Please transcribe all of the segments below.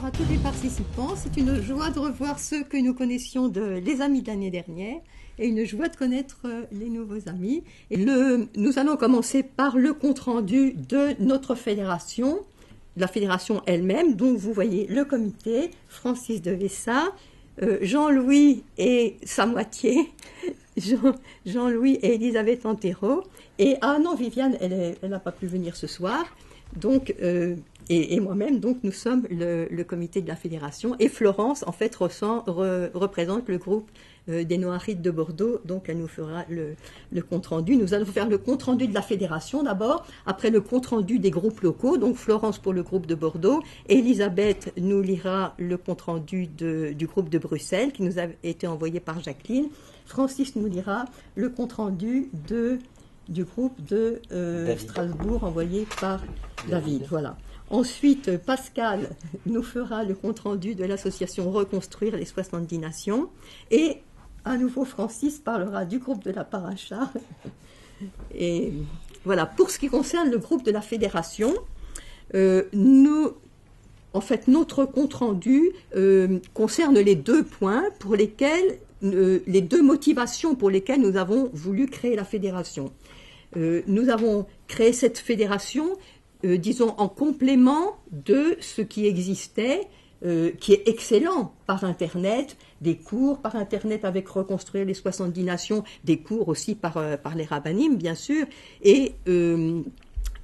bonsoir à tous les participants. C'est une joie de revoir ceux que nous connaissions les amis de l'année dernière et une joie de connaître les nouveaux amis. Nous allons commencer par le compte-rendu de notre fédération, la fédération elle-même. Donc vous voyez le comité, Francis de Vessa, Jean-Louis et sa moitié, Jean-Louis et Elisabeth Antero. Et non, Viviane, elle n'a pas pu venir ce soir. Donc, et moi-même, donc nous sommes le comité de la fédération. Et Florence, en fait, représente le groupe des Noirites de Bordeaux. Donc, elle nous fera le compte-rendu. Nous allons faire le compte-rendu de la fédération d'abord, après le compte-rendu des groupes locaux. Donc, Florence pour le groupe de Bordeaux. Elisabeth nous lira le compte-rendu du groupe de Bruxelles, qui nous a été envoyé par Jacqueline. Francis nous lira le compte-rendu du groupe de Strasbourg envoyé par David. Voilà. Ensuite, Pascal nous fera le compte-rendu de l'association Reconstruire les 70 Nations. Et à nouveau, Francis parlera du groupe de la Paracha. Et voilà. Pour ce qui concerne le groupe de la fédération, notre compte-rendu concerne les deux points pour lesquels les deux motivations pour lesquelles nous avons voulu créer la fédération. Nous avons créé cette fédération, disons, en complément de ce qui existait, qui est excellent par Internet, des cours par Internet avec Reconstruire les 70 Nations, des cours aussi par les rabbinim, bien sûr. Et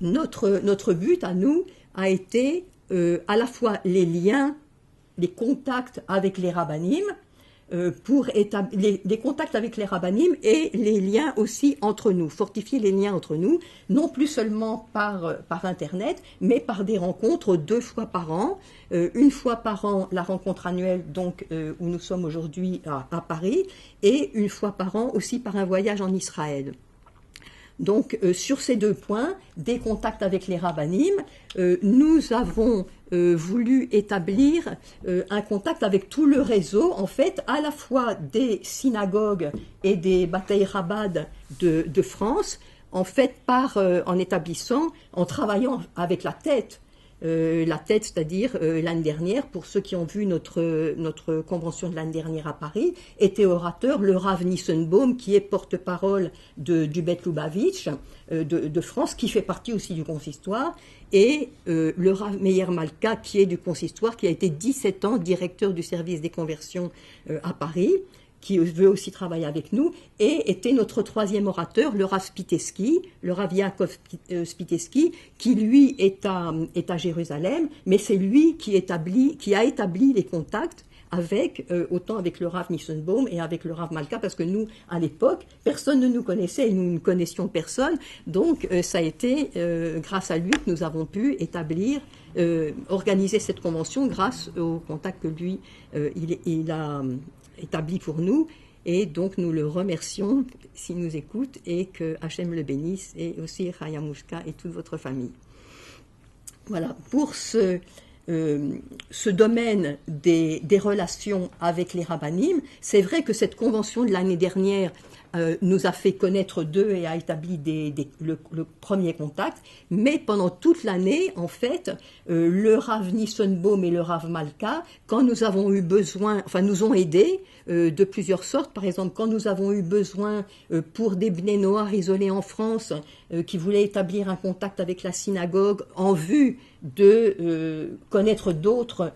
notre but à nous a été à la fois les liens, les contacts avec les rabbinim, pour établir les contacts avec les rabbinim et les liens aussi entre nous, fortifier les liens entre nous, non plus seulement par Internet, mais par des rencontres 2 fois par an. Une fois par an, la rencontre annuelle donc, où nous sommes aujourd'hui à Paris, et une fois par an aussi par un voyage en Israël. Donc, sur ces 2 points, des contacts avec les rabbinim, nous avons voulu établir un contact avec tout le réseau, en fait, à la fois des synagogues et des Batei Chabad de France, en fait, en travaillant avec la tête, c'est-à-dire l'année dernière, pour ceux qui ont vu notre convention de l'année dernière à Paris, était orateur le Rav Nissenbaum, qui est porte-parole du Bet Lubavitch de France, qui fait partie aussi du consistoire, et le Rav Meir Malka, qui est du consistoire, qui a été 17 ans directeur du service des conversions à Paris, qui veut aussi travailler avec nous, et était notre 3e orateur, le Rav Spiteski, le Rav Yaakov Spiteski, qui lui est à Jérusalem, mais c'est lui qui a établi les contacts autant avec le Rav Nissenbaum et avec le Rav Malka, parce que nous, à l'époque, personne ne nous connaissait et nous ne connaissions personne, donc ça a été grâce à lui que nous avons pu organiser cette convention grâce aux contacts que lui, il a établi pour nous, et donc nous le remercions s'il nous écoute, et que Hachem le bénisse, et aussi Chaya Mouchka et toute votre famille. Voilà, pour ce domaine des relations avec les rabbinim, c'est vrai que cette convention de l'année dernière nous a fait connaître d'eux et a établi le premier contact, mais pendant toute l'année, en fait, le Rav Nissenbaum et le Rav Malka, quand nous avons eu besoin, nous ont aidés de plusieurs sortes. Par exemple, quand nous avons eu besoin pour des Bnei Noar isolés en France, qui voulaient établir un contact avec la synagogue en vue de connaître d'autres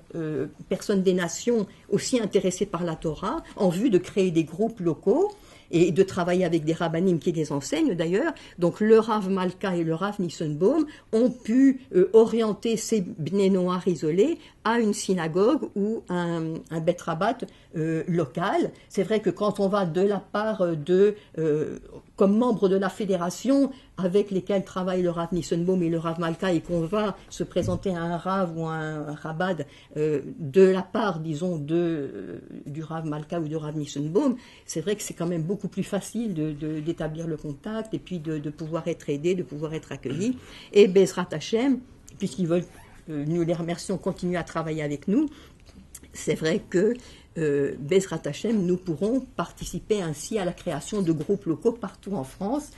personnes des nations aussi intéressées par la Torah, en vue de créer des groupes locaux et de travailler avec des rabbinim qui les enseignent d'ailleurs. Donc le Rav Malka et le Rav Nissenbaum ont pu orienter ces Bnei Noar isolés à une synagogue ou un Bet Rabat local. C'est vrai que quand on va de la part comme membre de la fédération avec lesquels travaillent le Rav Nissenbaum et le Rav Malka, et qu'on va se présenter à un Rav ou à un Rabad de la part, disons, du Rav Malka ou du Rav Nissenbaum, c'est vrai que c'est quand même beaucoup plus facile d'établir le contact, et puis de pouvoir être aidé, de pouvoir être accueilli. Et Bezrat Hashem, puisqu'ils veulent, nous les remercions, continuer à travailler avec nous, c'est vrai que Bezrat Hashem, nous pourrons participer ainsi à la création de groupes locaux partout en France.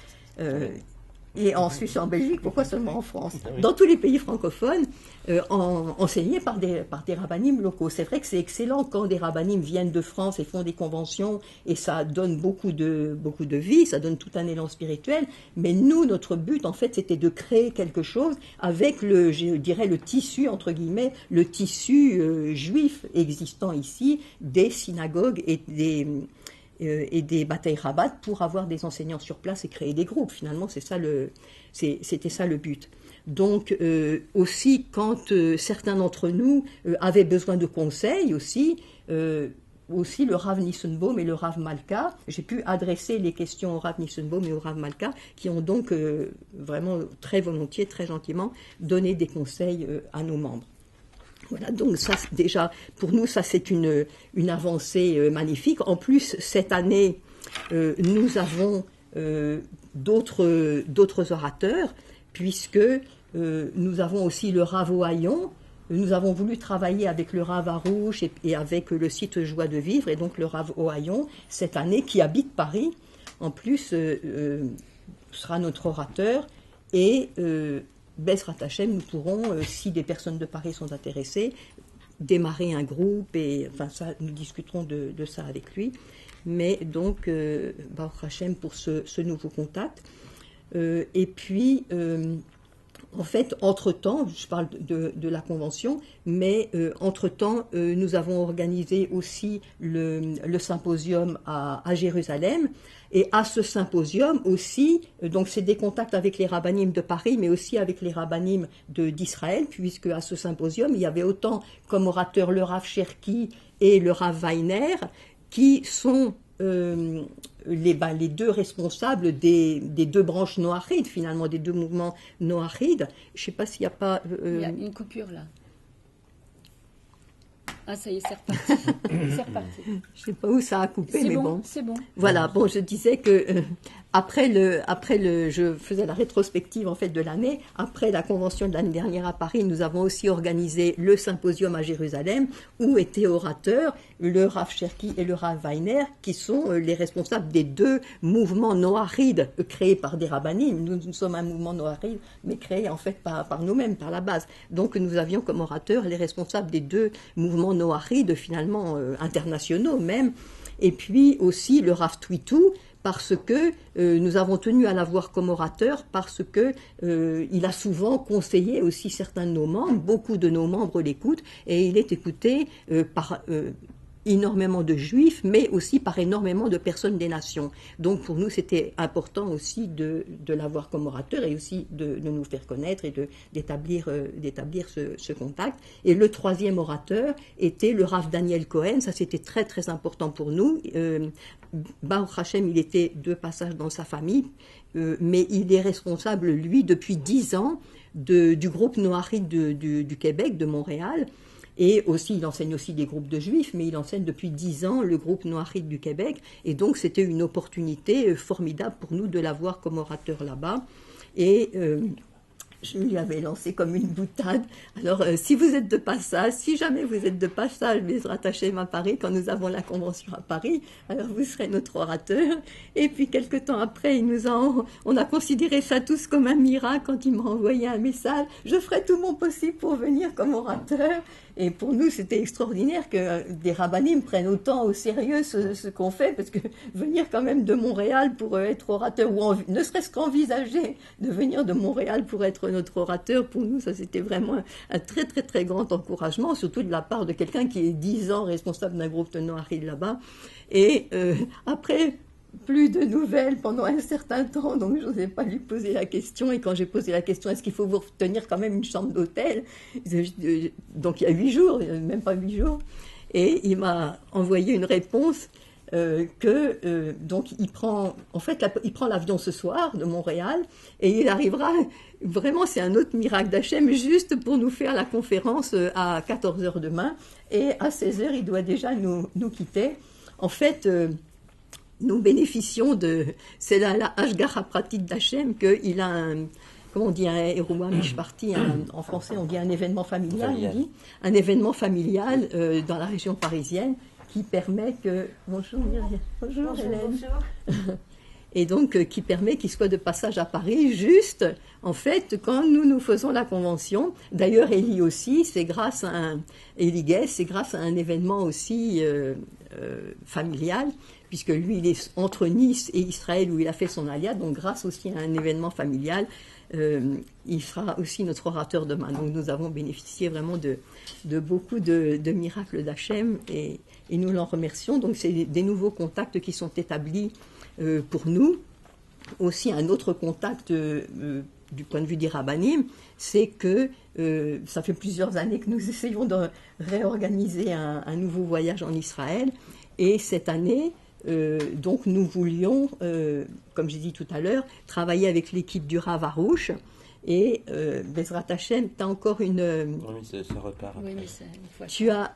Et en Suisse et en Belgique, pourquoi seulement en France? Oui. Dans tous les pays francophones, enseignés par des rabbinim locaux. C'est vrai que c'est excellent quand des rabbinim viennent de France et font des conventions, et ça donne beaucoup de vie, ça donne tout un élan spirituel. Mais nous, notre but, en fait, c'était de créer quelque chose avec je dirais, le tissu, entre guillemets, le tissu juif existant ici, des synagogues et des batailles rabat pour avoir des enseignants sur place et créer des groupes. Finalement, c'était ça le but. Donc, aussi, quand certains d'entre nous avaient besoin de conseils aussi le Rav Nissenbaum et le Rav Malka, j'ai pu adresser les questions au Rav Nissenbaum et au Rav Malka, qui ont donc vraiment très volontiers, très gentiment donné des conseils à nos membres. Voilà, donc ça, déjà, pour nous, ça c'est une avancée magnifique. En plus, cette année, nous avons d'autres orateurs, puisque nous avons aussi le Rav Ohayon. Nous avons voulu travailler avec le Rav Harouche et avec le site Joie de Vivre, et donc le Rav Ohayon, cette année, qui habite Paris, en plus, sera notre orateur, et Bezrat Hashem, nous pourrons, si des personnes de Paris sont intéressées, démarrer un groupe, et enfin ça, nous discuterons de ça avec lui. Mais donc, Baruch Hashem pour ce nouveau contact. Et puis, en fait, entre-temps, je parle de la convention, mais entre-temps, nous avons organisé aussi le symposium à Jérusalem. Et à ce symposium aussi, donc c'est des contacts avec les rabbinim de Paris, mais aussi avec les rabbinim d'Israël, puisque à ce symposium, il y avait autant comme orateurs le Rav Cherki et le Rav Weiner, qui sont les deux responsables des deux branches noachides, finalement, des deux mouvements noachides. Je ne sais pas s'il n'y a pas... Il y a une coupure là. Ah, ça y est, c'est reparti. C'est reparti. Je ne sais pas où ça a coupé, mais bon. C'est bon. Voilà, bon, je disais que je faisais la rétrospective en fait de l'année. Après la convention de l'année dernière à Paris, nous avons aussi organisé le symposium à Jérusalem, où étaient orateurs le Rav Cherki et le Rav Weiner, qui sont les responsables des deux mouvements noachides créés par des rabbinim. Nous sommes un mouvement noachide, mais créé en fait par nous-mêmes, par la base. Donc nous avions comme orateurs les responsables des deux mouvements noachides, finalement internationaux même, et puis aussi le Rav Twitou, parce que nous avons tenu à l'avoir comme orateur, parce que il a souvent conseillé aussi certains de nos membres, beaucoup de nos membres l'écoutent, et il est écouté par énormément de juifs, mais aussi par énormément de personnes des nations. Donc pour nous, c'était important aussi de l'avoir comme orateur, et aussi de nous faire connaître et d'établir ce contact. Et le troisième orateur était le Rav Daniel Cohen. Ça, c'était très très important pour nous. Baruch Hashem, il était de passage dans sa famille, mais il est responsable, lui, depuis 10 ans du groupe noachide du Québec, de Montréal. Et aussi, il enseigne aussi des groupes de juifs, mais il enseigne depuis 10 ans le groupe noachide du Québec. Et donc, c'était une opportunité formidable pour nous de l'avoir comme orateur là-bas. Et je lui avais lancé comme une boutade. Alors, si vous êtes de passage, si jamais vous êtes de passage, Bezrat Hashem à Paris, quand nous avons la convention à Paris, alors vous serez notre orateur. Et puis, quelque temps après, on a considéré ça tous comme un miracle quand il m'a envoyé un message. Je ferai tout mon possible pour venir comme orateur. Et pour nous, c'était extraordinaire que des rabbinim prennent autant au sérieux ce qu'on fait, parce que venir quand même de Montréal pour être orateur, ou ne serait-ce qu'envisager de venir de Montréal pour être notre orateur, pour nous, ça c'était vraiment un très très très grand encouragement, surtout de la part de quelqu'un qui est 10 ans responsable d'un groupe de noachide là-bas. Et après, plus de nouvelles pendant un certain temps, donc je n'osais pas lui poser la question. Et quand j'ai posé la question, est-ce qu'il faut vous tenir quand même une chambre d'hôtel? Donc il y a 8 jours, même pas 8 jours, et il m'a envoyé une réponse donc il prend l'avion ce soir de Montréal, et il arrivera, vraiment c'est un autre miracle d'Hachem, juste pour nous faire la conférence à 14h demain, et à 16h il doit déjà nous quitter. En fait, nous bénéficions c'est la Hashgacha pratique d'Hachem, qu'il a comment on dit, un Eruah Mishparti, en français on dit un événement familial, un événement familial dans la région parisienne, qui permet que... Bonjour Hélène. Bonjour. et donc qui permet qu'il soit de passage à Paris juste, en fait, quand nous faisons la convention. D'ailleurs, Élie aussi, Élie Guest, c'est grâce à un événement aussi familial, puisque lui, il est entre Nice et Israël où il a fait son alia, donc grâce aussi à un événement familial, il sera aussi notre orateur demain. Donc nous avons bénéficié vraiment de beaucoup de miracles d'Hachem et nous l'en remercions. Donc c'est des nouveaux contacts qui sont établis pour nous. Aussi un autre contact du point de vue des rabbanim, c'est que ça fait plusieurs années que nous essayons de réorganiser un nouveau voyage en Israël, et cette année, donc nous voulions, comme j'ai dit tout à l'heure, travailler avec l'équipe du Rav Arouche, et Bezrat Hashem, tu as encore une... Oui, ça repart. Oui, mais c'est une fois.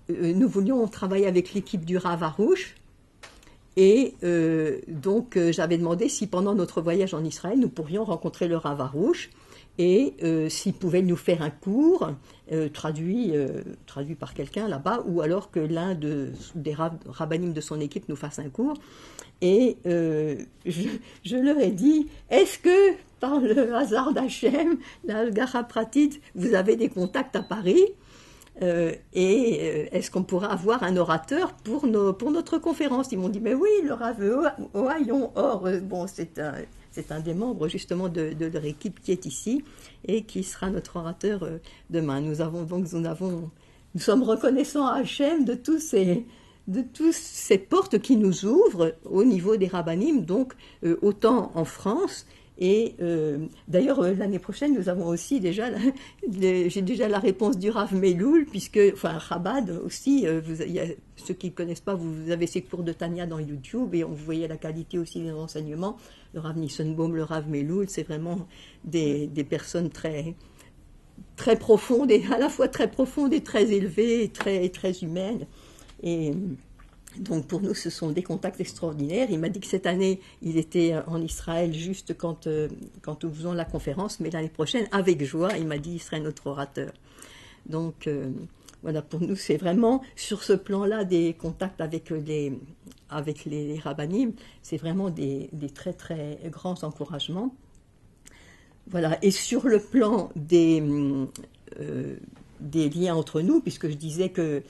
Nous voulions travailler avec l'équipe du Rav Arouche, et donc j'avais demandé si pendant notre voyage en Israël, nous pourrions rencontrer le Rav Arouche, et s'il pouvait nous faire un cours traduit par quelqu'un là-bas, ou alors que l'un des rabbinim de son équipe nous fasse un cours. Et je leur ai dit, est-ce que par le hasard d'Hachem, la Gara Pratit, vous avez des contacts à Paris, et est-ce qu'on pourra avoir un orateur pour notre conférence? Ils m'ont dit, mais oui, le Rav Ohayon Or, bon, c'est un des membres justement de leur équipe qui est ici et qui sera notre orateur demain. Nous sommes reconnaissants à Hachem de toutes ces portes qui nous ouvrent au niveau des rabbanim, donc autant en France. Et d'ailleurs, l'année prochaine, nous avons aussi j'ai déjà la réponse du Rav Meloul, Chabad aussi, il y a ceux qui ne connaissent pas, vous avez ces cours de Tania dans YouTube, et vous voyez la qualité aussi des enseignements. Le Rav Nissenbaum, le Rav Meloul, c'est vraiment des personnes très, très profondes, et à la fois très profondes et très élevées, et très humaines. Et donc pour nous, ce sont des contacts extraordinaires. Il m'a dit que cette année, il était en Israël juste quand nous faisons la conférence, mais l'année prochaine, avec joie, il m'a dit qu'il serait notre orateur. Donc voilà, pour nous, c'est vraiment sur ce plan-là des contacts avec les rabbanim, c'est vraiment des très très grands encouragements. Voilà, et sur le plan des liens entre nous, puisque je disais que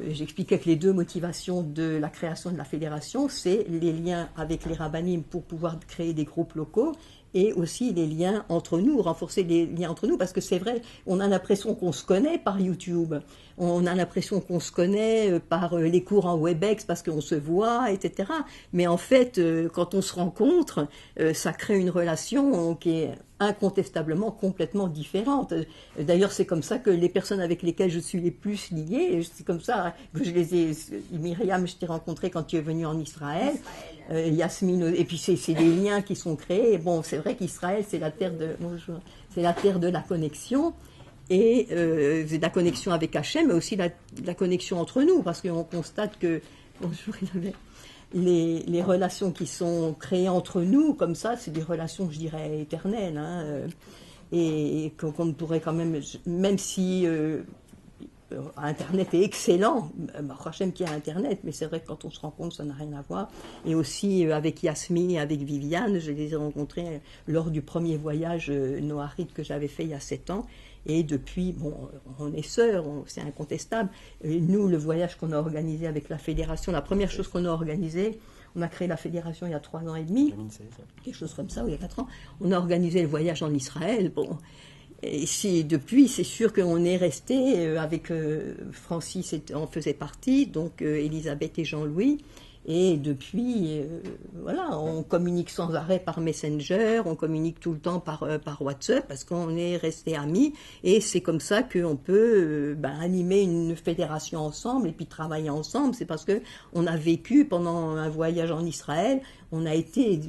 j'expliquais que les deux motivations de la création de la fédération, c'est les liens avec les rabbanim pour pouvoir créer des groupes locaux, et aussi les liens entre nous, renforcer les liens entre nous, parce que c'est vrai, on a l'impression qu'on se connaît par YouTube, on a l'impression qu'on se connaît par les cours en WebEx, parce qu'on se voit, etc. Mais en fait, quand on se rencontre, ça crée une relation qui est incontestablement complètement différente. D'ailleurs, c'est comme ça que les personnes avec lesquelles je suis les plus liée, c'est comme ça que je les ai... Myriam, je t'ai rencontrée quand tu es venue en Israël. Yasmine, et puis c'est des liens qui sont créés. Bon, c'est vrai qu'Israël, c'est la terre de la connexion, et c'est de la connexion avec Hachem, mais aussi la connexion entre nous, parce qu'on constate que les relations qui sont créées entre nous, comme ça, c'est des relations, je dirais, éternelles, hein, et qu'on ne pourrait quand même si Internet est excellent, Hachem qui a Internet, mais c'est vrai que quand on se rencontre, ça n'a rien à voir. Et aussi avec Yasmine et avec Viviane, je les ai rencontrés lors du premier voyage noahide que j'avais fait il y a 7 ans. Et depuis, bon, on est sœurs, c'est incontestable. Et nous, le voyage qu'on a organisé avec la fédération, la première chose qu'on a organisée, on a créé la fédération il y a 3 ans et demi, 2016, quelque chose comme ça, ou il y a 4 ans. On a organisé le voyage en Israël. Bon, et depuis, c'est sûr qu'on est resté avec Francis, en faisait partie, donc Elisabeth et Jean-Louis. Et depuis, voilà, on communique sans arrêt par Messenger, on communique tout le temps par WhatsApp, parce qu'on est restés amis, et c'est comme ça qu'on peut animer une fédération ensemble et puis travailler ensemble. C'est parce que on a vécu pendant un voyage en Israël, on a été,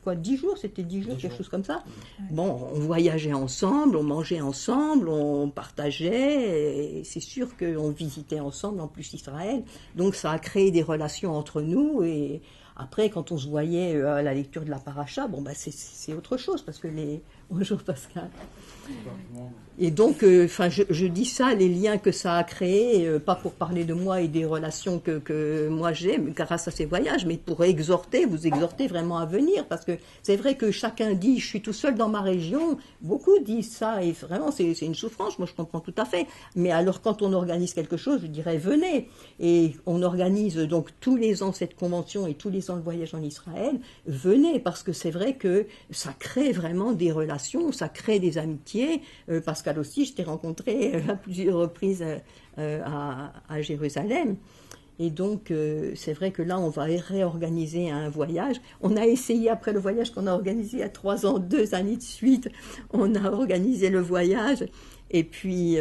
10 jours, c'était 10 jours, quelque chose comme ça. Bon, on voyageait ensemble, on mangeait ensemble, on partageait, et c'est sûr qu'on visitait ensemble, en plus Israël, donc ça a créé des relations entre nous, et après, quand on se voyait à la lecture de la paracha, bon, c'est autre chose, parce que Bonjour Pascal. Et donc, je dis ça, les liens que ça a créés, pas pour parler de moi et des relations que moi j'ai grâce à ces voyages, mais pour vous exhorter vraiment à venir, parce que c'est vrai que chacun dit, je suis tout seul dans ma région, beaucoup disent ça, et vraiment c'est une souffrance, moi je comprends tout à fait, mais alors quand on organise quelque chose, je dirais venez, et on organise donc tous les ans cette convention et tous les ans le voyage en Israël, venez, parce que c'est vrai que ça crée vraiment des relations, ça crée des amitiés. Pascal aussi, je t'ai rencontré à plusieurs reprises à Jérusalem. Et donc, c'est vrai que là, on va réorganiser un voyage. On a essayé, après le voyage qu'on a organisé il y a 3 ans, 2 années de suite, on a organisé le voyage. Et puis,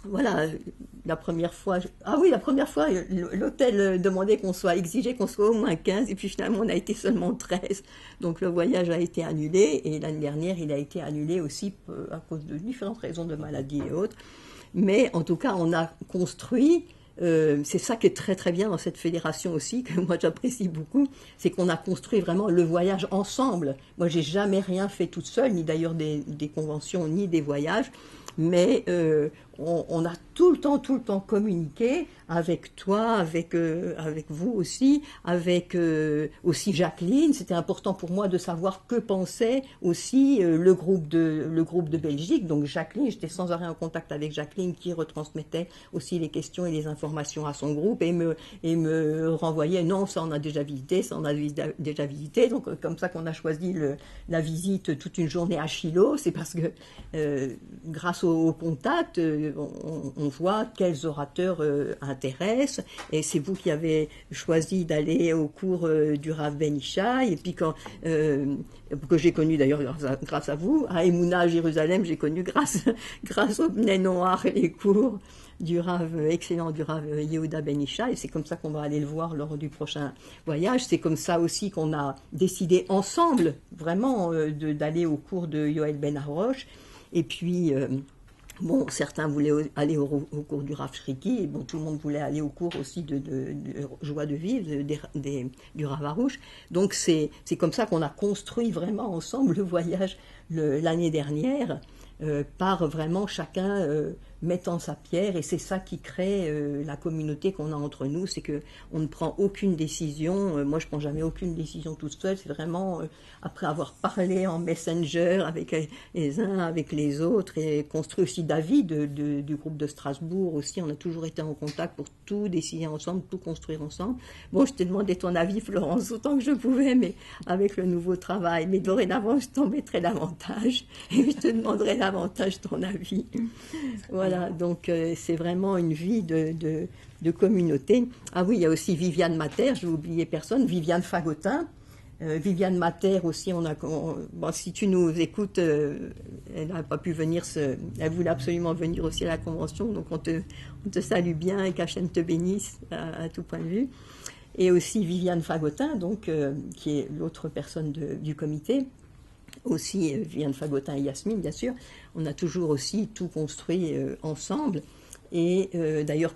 voilà, la première fois, l'hôtel demandait exigeait qu'on soit au moins 15, et puis finalement on a été seulement 13. Donc le voyage a été annulé, et l'année dernière il a été annulé aussi à cause de différentes raisons de maladie et autres. Mais en tout cas, on a construit, c'est ça qui est très très bien dans cette fédération aussi, que moi j'apprécie beaucoup, c'est qu'on a construit vraiment le voyage ensemble. Moi j'ai jamais rien fait toute seule, ni d'ailleurs des conventions, ni des voyages. Mais on a tout le temps communiqué avec toi, avec vous aussi, avec aussi Jacqueline. C'était important pour moi de savoir que pensait aussi le groupe de Belgique. Donc Jacqueline, j'étais sans arrêt en contact avec Jacqueline qui retransmettait aussi les questions et les informations à son groupe et me renvoyait non, ça on a déjà visité, ça on a déjà visité. Donc comme ça qu'on a choisi la visite toute une journée à Shiloh, c'est parce que grâce au contact, on voit quels orateurs intéressent, et c'est vous qui avez choisi d'aller au cours du Rav Ben Ishai, et puis que j'ai connu d'ailleurs grâce à vous, à Emouna à Jérusalem, j'ai connu grâce au Bnei Noach et les cours excellent du Rav Yehuda Ben Ishai, et c'est comme ça qu'on va aller le voir lors du prochain voyage. C'est comme ça aussi qu'on a décidé ensemble, vraiment, d'aller au cours de Yoel Ben Harosh. Et puis, bon, certains voulaient aller au cours du Rav Shriki, et bon, tout le monde voulait aller au cours aussi de Joie de vivre, du Rav Arouche. Donc, c'est comme ça qu'on a construit vraiment ensemble le voyage l'année dernière, par vraiment chacun mettant sa pierre, et c'est ça qui crée la communauté qu'on a entre nous, c'est que on ne prend aucune décision, moi je prends jamais aucune décision toute seule, c'est vraiment après avoir parlé en messenger avec les uns, avec les autres, et construit aussi David du groupe de Strasbourg aussi, on a toujours été en contact pour tout décider ensemble, tout construire ensemble. Bon, je t'ai demandé ton avis, Florence, autant que je pouvais, mais avec le nouveau travail, mais dorénavant je t'en mettrai davantage, et je te demanderai davantage ton avis. Voilà. Donc c'est vraiment une vie de communauté. Ah oui, il y a aussi Viviane Mater, je n'ai oublié personne, Viviane Fagotin. Viviane Mater aussi, bon, si tu nous écoutes, elle n'a pas pu venir, elle voulait absolument venir aussi à la convention, donc on te salue bien et qu'Hachem te bénisse à tout point de vue. Et aussi Viviane Fagotin, donc, qui est l'autre personne du comité. Aussi Viviane Fagotin et Yasmine, bien sûr, on a toujours aussi tout construit ensemble. Et d'ailleurs,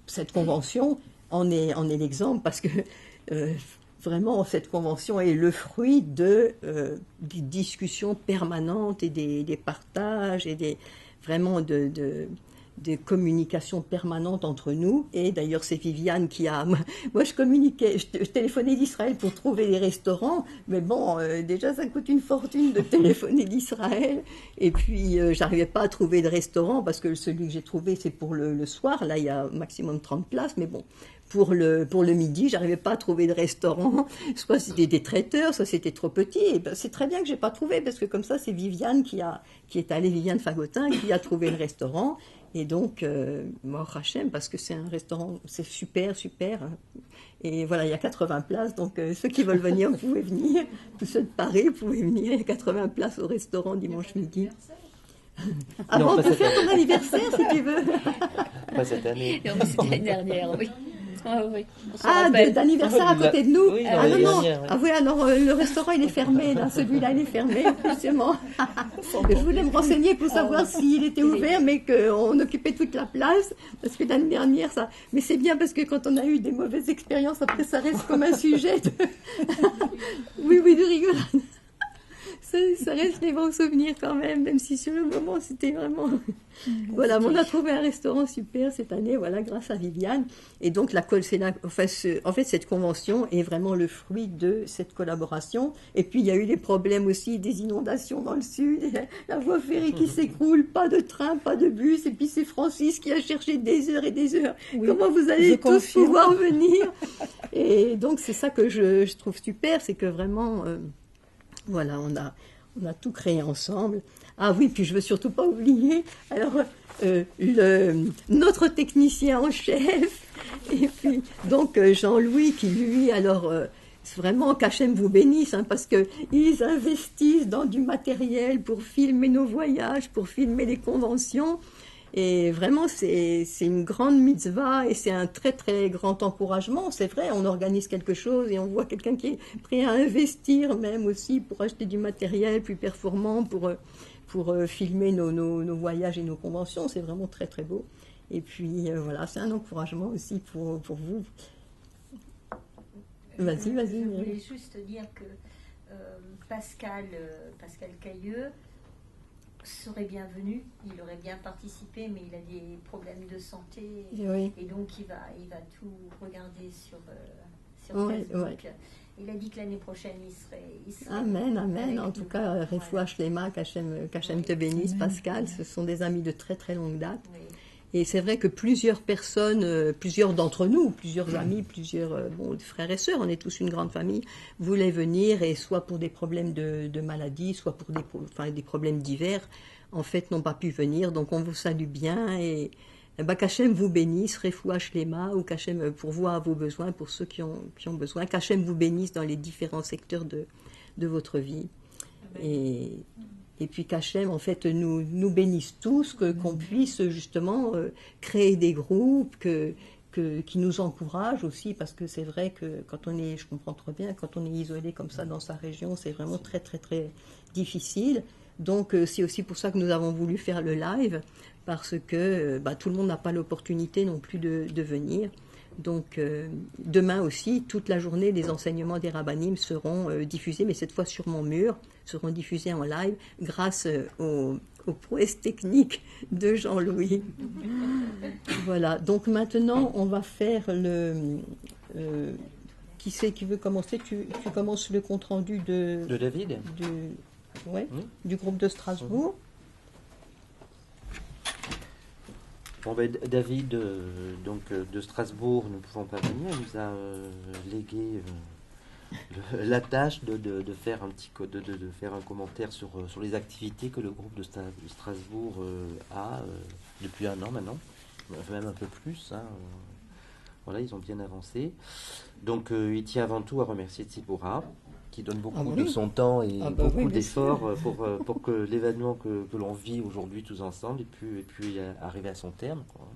cette convention en est l'exemple, parce que vraiment, cette convention est le fruit des discussions permanentes et des partages et vraiment des communications permanentes entre nous. Et d'ailleurs, c'est Viviane qui a... Moi, je téléphonais d'Israël pour trouver les restaurants, mais bon, déjà, ça coûte une fortune de téléphoner d'Israël. Et puis, j'arrivais pas à trouver de restaurant, parce que celui que j'ai trouvé, c'est pour le soir. Là, il y a au maximum 30 places, mais bon... Pour le midi, j'arrivais pas à trouver de restaurant. Soit c'était des traiteurs, soit c'était trop petit. Et ben, c'est très bien que j'ai pas trouvé, parce que comme ça, c'est Viviane Viviane Fagotin, qui a trouvé le restaurant. Et donc, mort Hachem, parce que c'est un restaurant, c'est super. Et voilà, il y a 80 places, donc ceux qui veulent venir, vous pouvez venir. Tous ceux de Paris, vous pouvez venir. Il y a 80 places au restaurant dimanche midi. Ah bon, on peut faire ton anniversaire si tu veux. Pas cette année. Non, mais c'était l'année dernière, oui. Ah oui, d'anniversaire à côté de nous. Oui, non. Ah oui, alors le restaurant il est fermé, là. Celui-là il est fermé, justement. Je voulais me renseigner pour savoir s'il était ouvert, mais qu'on occupait toute la place, parce que l'année dernière, ça... Mais c'est bien, parce que quand on a eu des mauvaises expériences, après ça reste comme un sujet de... oui, de rigolade. ça reste les bons souvenirs quand même si sur le moment c'était vraiment... Voilà, mais on a trouvé un restaurant super cette année, voilà, grâce à Viviane. Et donc, en fait, cette convention est vraiment le fruit de cette collaboration. Et puis, il y a eu des problèmes aussi, des inondations dans le sud, la voie ferrée qui s'écroule, pas de train, pas de bus. Et puis, c'est Francis qui a cherché des heures et des heures. Oui, comment vous allez tous pouvoir venir? Et donc, c'est ça que je trouve super, c'est que vraiment, voilà, on a tout créé ensemble. Ah oui, puis je veux surtout pas oublier, alors, notre technicien en chef, et puis donc Jean-Louis qui lui, alors, vraiment qu'Hachem vous bénisse, hein, parce qu'ils investissent dans du matériel pour filmer nos voyages, pour filmer les conventions, et vraiment c'est une grande mitzvah et c'est un très très grand encouragement. C'est vrai, on organise quelque chose et on voit quelqu'un qui est prêt à investir même aussi pour acheter du matériel plus performant, pour filmer nos voyages et nos conventions. C'est vraiment très très beau. Et puis voilà, c'est un encouragement aussi pour vous. Vas-y. Je voulais juste dire que Pascal Cailleux serait bienvenu, il aurait bien participé, mais il a des problèmes de santé et donc il va tout regarder sur Facebook. Ouais. Il a dit que l'année prochaine il serait Amen. En tout cas, Refoua Shlema, qu'Hachem te bénisse, Pascal. Ce sont des amis de très très longue date. Oui. Et c'est vrai que plusieurs personnes, plusieurs d'entre nous, plusieurs amis, plusieurs frères et sœurs, on est tous une grande famille, voulaient venir, et soit pour des problèmes de maladie, soit pour des problèmes divers, en fait, n'ont pas pu venir. Donc on vous salue bien, et qu'Hachem vous bénisse, Refoua Shlema, ou qu'Hachem pourvoie à vos besoins, pour ceux qui ont besoin, qu'Hachem vous bénisse dans les différents secteurs de votre vie. Et puis qu'Hachem, en fait, nous bénisse tous, qu'on puisse justement créer des groupes qui nous encouragent aussi, parce que c'est vrai que je comprends trop bien, quand on est isolé comme ça dans sa région, c'est vraiment très très très difficile. Donc c'est aussi pour ça que nous avons voulu faire le live, parce que tout le monde n'a pas l'opportunité non plus de venir. Donc demain aussi, toute la journée, les enseignements des rabbinim seront diffusés, mais cette fois sur mon mur, seront diffusés en live grâce aux prouesses techniques de Jean-Louis. Voilà, donc maintenant on va faire qui c'est qui veut commencer? Tu commences le compte-rendu de David du groupe de Strasbourg. Bon, David, de Strasbourg, ne pouvant pas venir, nous a légué la tâche de faire un commentaire sur les activités que le groupe de Strasbourg a depuis un an maintenant, même un peu plus. Hein. Voilà, ils ont bien avancé. Donc, il tient avant tout à remercier Tzipora, qui donne beaucoup de son temps et beaucoup d'efforts pour que l'événement que l'on vit aujourd'hui tous ensemble ait pu arriver à son terme, quoi.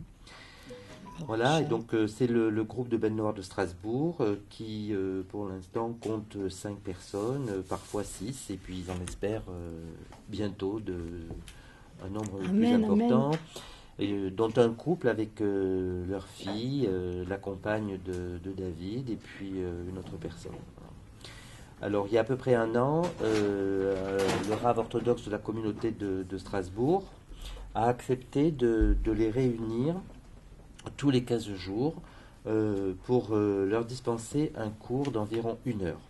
Voilà, et donc c'est le groupe de Ben Noir de Strasbourg qui, pour l'instant, compte 5 personnes, parfois 6, et puis ils en espèrent bientôt un nombre plus important, et, dont un couple avec leur fille, la compagne de David, et puis une autre personne. Alors, il y a à peu près un an, le rabbin orthodoxe de la communauté de Strasbourg a accepté de les réunir tous les 15 jours pour leur dispenser un cours d'environ 1 heure.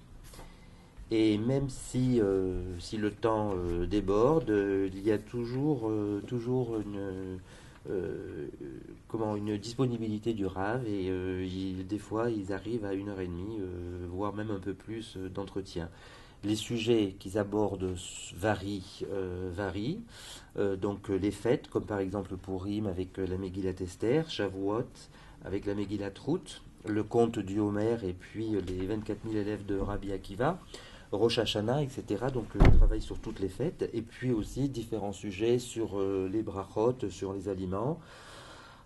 Et même si le temps déborde, il y a toujours une disponibilité du Rav, et des fois ils arrivent à 1h30, voire même un peu plus d'entretien. Les sujets qu'ils abordent varient. Donc les fêtes, comme par exemple Purim avec la Megillat Esther, Shavuot avec la Megillat Ruth, le conte du Homer et puis les 24 000 élèves de Rabbi Akiva, Rosh Hashanah, etc. Donc je travaille sur toutes les fêtes, et puis aussi différents sujets sur les brachot, sur les aliments,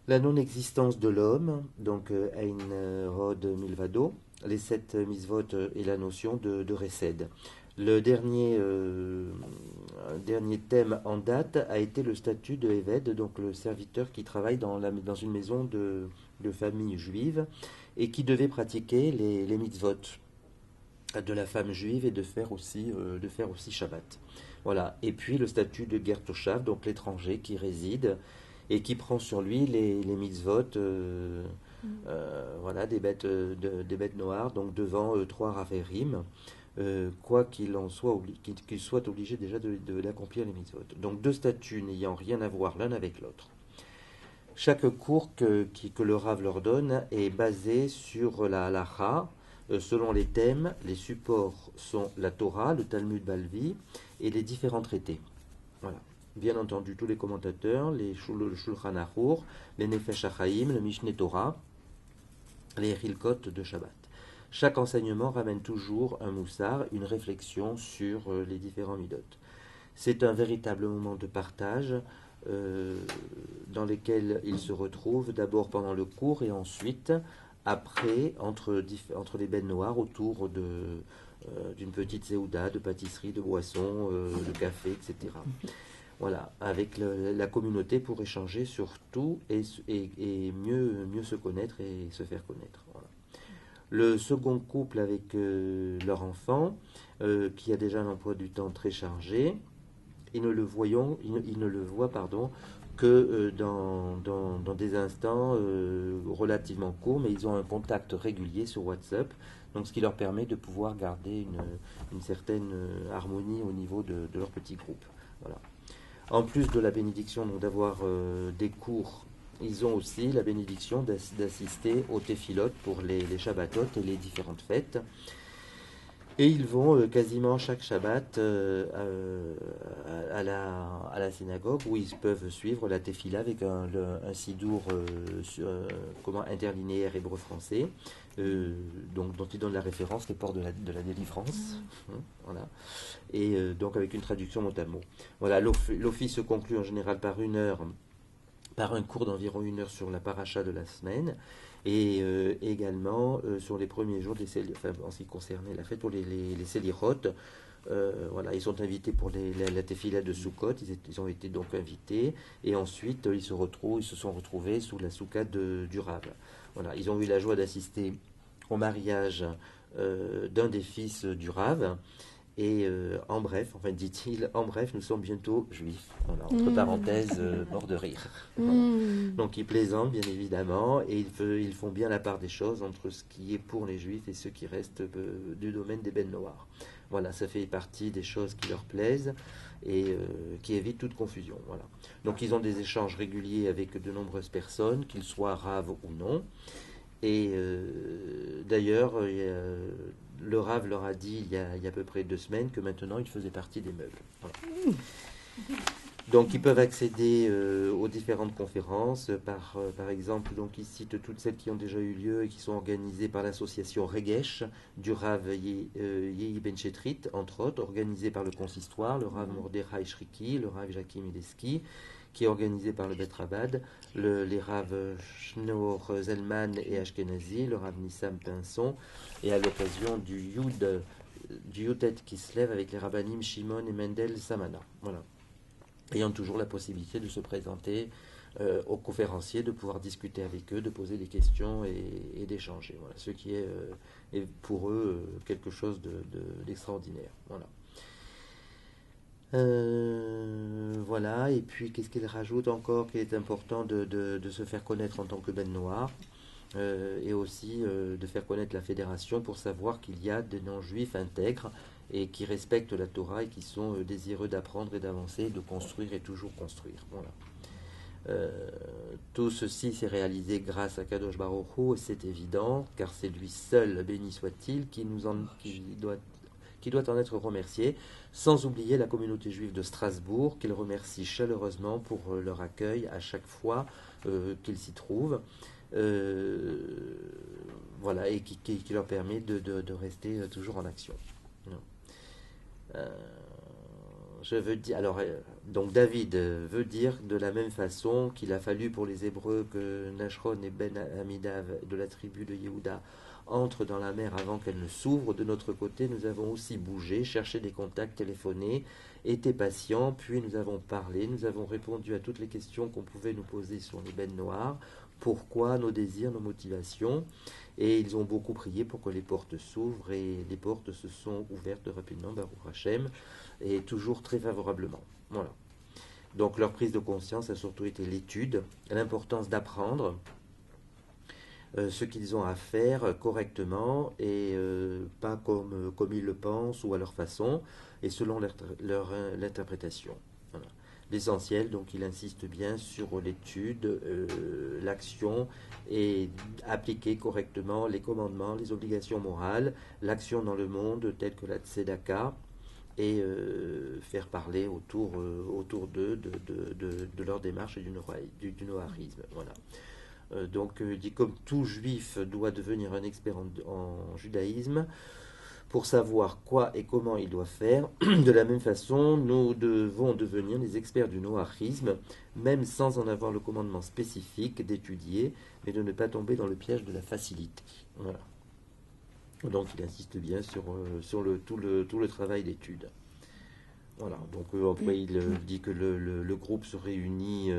la non-existence de l'homme, donc Ein Rod Milvado, les 7 mitzvot et la notion de Resed. Le dernier thème en date a été le statut de Eved, donc le serviteur qui travaille dans une maison de famille juive et qui devait pratiquer les mitzvot. de la femme juive et de faire aussi Shabbat. Voilà. Et puis le statut de Ger Toshav, donc l'étranger qui réside et qui prend sur lui les mitzvot, voilà, des bêtes noires, donc devant 3 ravérim, quoi qu'il en soit, qu'il soit obligé déjà d'accomplir les mitzvot. Donc 2 statuts n'ayant rien à voir l'un avec l'autre. Chaque cours que le Rav leur donne est basé sur la halacha, selon les thèmes. Les supports sont la Torah, le Talmud Balvi et les différents traités. Voilà. Bien entendu, tous les commentateurs, le Shulchan Arour, les Nefesh HaChaim, le Mishneh Torah, les Hilkot de Shabbat. Chaque enseignement ramène toujours un moussar, une réflexion sur les différents midot. C'est un véritable moment de partage dans lesquels ils se retrouvent, d'abord pendant le cours et ensuite, après, entre les bennes noires, autour d'une petite séouda, de pâtisserie, de boissons, de café, etc. Voilà, avec la communauté pour échanger sur tout et mieux se connaître et se faire connaître. Voilà. Le second couple avec leur enfant, qui a déjà un emploi du temps très chargé, ils ne le voient que dans des instants relativement courts, mais ils ont un contact régulier sur WhatsApp, donc ce qui leur permet de pouvoir garder une certaine harmonie au niveau de leur petit groupe. Voilà. En plus de la bénédiction d'avoir des cours, ils ont aussi la bénédiction d'assister aux téphilotes pour les Shabbatot et les différentes fêtes. Et ils vont quasiment chaque Shabbat à la synagogue où ils peuvent suivre la tefila avec un sidour interlinéaire hébreu-français, dont ils donnent la référence, les ports de la délivrance. Voilà. Et donc avec une traduction mot à mot. Voilà, l'office se conclut en général par un cours d'environ 1 heure sur la paracha de la semaine. Et également sur les premiers jours en ce qui concernait la fête pour les Selichot, voilà, ils sont invités pour la tefila de Sukkot, ils ont été donc invités, et ensuite ils se sont retrouvés sous la soukha du Rav. Voilà, ils ont eu la joie d'assister au mariage d'un des fils du Rav. Et en bref, dit-il, nous sommes bientôt juifs. Voilà, entre parenthèses, mort de rire. Voilà. Donc ils plaisantent, bien évidemment, et ils font bien la part des choses entre ce qui est pour les juifs et ce qui reste du domaine des bennes noires. Voilà, ça fait partie des choses qui leur plaisent et qui évitent toute confusion. Voilà. Donc ils ont des échanges réguliers avec de nombreuses personnes, qu'ils soient raves ou non. Et d'ailleurs, le Rav leur a dit il y a à peu près 2 semaines que maintenant il faisait partie des meubles. Voilà. Donc ils peuvent accéder aux différentes conférences, par exemple, donc ils citent toutes celles qui ont déjà eu lieu et qui sont organisées par l'association Regesh du Rav Yehi Ben Chetrit, entre autres, organisées par le consistoire, le Rav Mordechai Shriki, le Rav Jakim Ileski, qui est organisé par le Bet Rabad, les Rav Shneur Zelman et Ashkenazi, le Rav Nissam Pinson, et à l'occasion du Yutet qui se lève avec les Rabbanim Shimon et Mendel Samana. Voilà. Ayant toujours la possibilité de se présenter aux conférenciers, de pouvoir discuter avec eux, de poser des questions et d'échanger. Voilà. Ce qui est pour eux quelque chose d'extraordinaire. Voilà. Voilà, et puis qu'est-ce qu'il rajoute encore qu'il est important de se faire connaître en tant que ben noir, et aussi de faire connaître la fédération pour savoir qu'il y a des non-juifs intègres et qui respectent la Torah et qui sont désireux d'apprendre et d'avancer, de construire et toujours construire. Voilà. Tout ceci s'est réalisé grâce à Kadosh Baruch Hu, c'est évident, car c'est lui seul, béni soit-il, qui doit en être remercié, sans oublier la communauté juive de Strasbourg, qu'il remercie chaleureusement pour leur accueil à chaque fois qu'ils s'y trouvent, voilà, et qui leur permet de rester toujours en action. Je veux dire, alors, donc David veut dire de la même façon qu'il a fallu pour les Hébreux que Nachron et Ben Amidav de la tribu de Yehuda entrent dans la mer avant qu'elle ne s'ouvre. De notre côté, nous avons aussi bougé, cherché des contacts, téléphoné, été patients, puis nous avons parlé, nous avons répondu à toutes les questions qu'on pouvait nous poser sur les bennes noires, pourquoi, nos désirs, nos motivations. Et ils ont beaucoup prié pour que les portes s'ouvrent, et les portes se sont ouvertes rapidement, Baruch Hashem, et toujours très favorablement. Voilà. Donc leur prise de conscience a surtout été l'étude, l'importance d'apprendre ce qu'ils ont à faire correctement, et pas comme ils le pensent ou à leur façon, et selon l'interprétation. Voilà. L'essentiel, donc il insiste bien sur l'étude, l'action, et appliquer correctement les commandements, les obligations morales, l'action dans le monde telle que la tzedaka, et faire parler autour d'eux de leur démarche et du noarisme. Voilà. Donc, dit comme tout juif doit devenir un expert en judaïsme pour savoir quoi et comment il doit faire, de la même façon, nous devons devenir les experts du noarisme, même sans en avoir le commandement spécifique d'étudier, mais de ne pas tomber dans le piège de la facilité. Voilà. Donc, il insiste bien sur tout le travail d'étude. Voilà. Donc, après, il dit que le groupe se réunit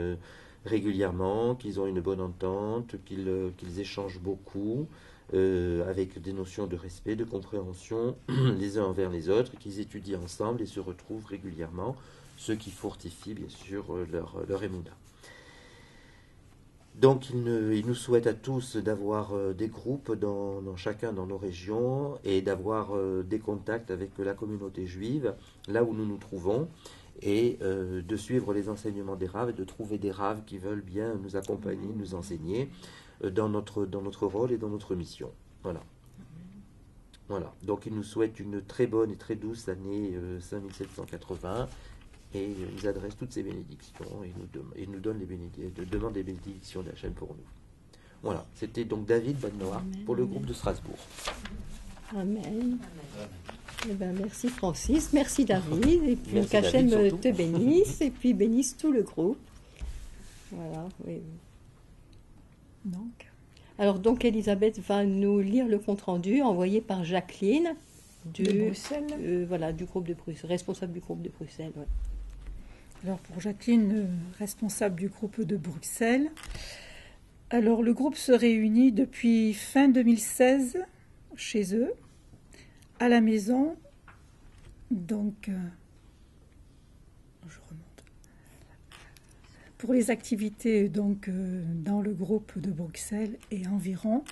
régulièrement, qu'ils ont une bonne entente, qu'ils échangent beaucoup, avec des notions de respect, de compréhension les uns envers les autres, qu'ils étudient ensemble et se retrouvent régulièrement, ce qui fortifie bien sûr leur émouna. Donc il nous souhaite à tous d'avoir des groupes chacun dans nos régions, et d'avoir des contacts avec la communauté juive, là où nous nous trouvons, et de suivre les enseignements des raves, et de trouver des raves qui veulent bien nous accompagner, nous enseigner dans notre rôle et dans notre mission. Voilà. Voilà. Donc il nous souhaite une très bonne et très douce année 5780, et il nous adresse toutes ses bénédictions, et nous donne demande les bénédictions d'Hachem pour nous. Voilà. C'était donc David Badnoa pour le groupe de Strasbourg. Amen. Eh ben, merci Francis, merci David, et puis Merci qu'Hachem David, te bénisse, et puis bénisse tout le groupe. Voilà, oui. Donc Elisabeth va nous lire le compte-rendu envoyé par Jacqueline de Bruxelles. Du groupe de Bruxelles, responsable du groupe de Bruxelles. Ouais. Alors pour Jacqueline, responsable du groupe de Bruxelles. Alors le groupe se réunit depuis fin 2016 chez eux, à la maison. Donc, je remonte. Pour les activités donc, dans le groupe de Bruxelles et environ,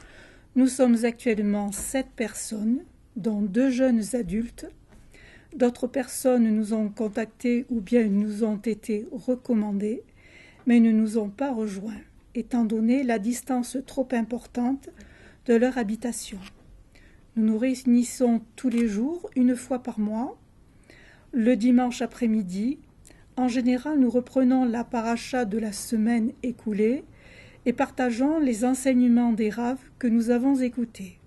nous sommes actuellement 7 personnes, dont 2 jeunes adultes. D'autres personnes nous ont contactés ou bien nous ont été recommandées, mais ne nous ont pas rejoints, étant donné la distance trop importante de leur habitation. Nous nous réunissons tous les jours, une fois par mois, le dimanche après-midi. En général, nous reprenons la paracha de la semaine écoulée et partageons les enseignements des raves que nous avons écoutés.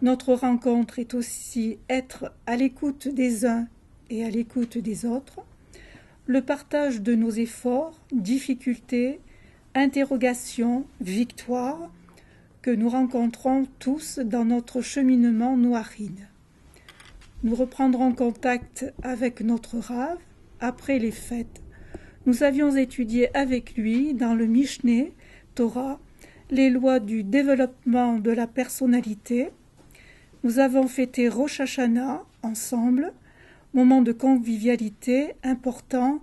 Notre rencontre est aussi être à l'écoute des uns et à l'écoute des autres, le partage de nos efforts, difficultés, interrogations, victoires que nous rencontrons tous dans notre cheminement noiride. Nous reprendrons contact avec notre rave après les fêtes. Nous avions étudié avec lui dans le Mishneh Torah les lois du développement de la personnalité. Nous avons fêté Rosh Hashanah ensemble, moment de convivialité important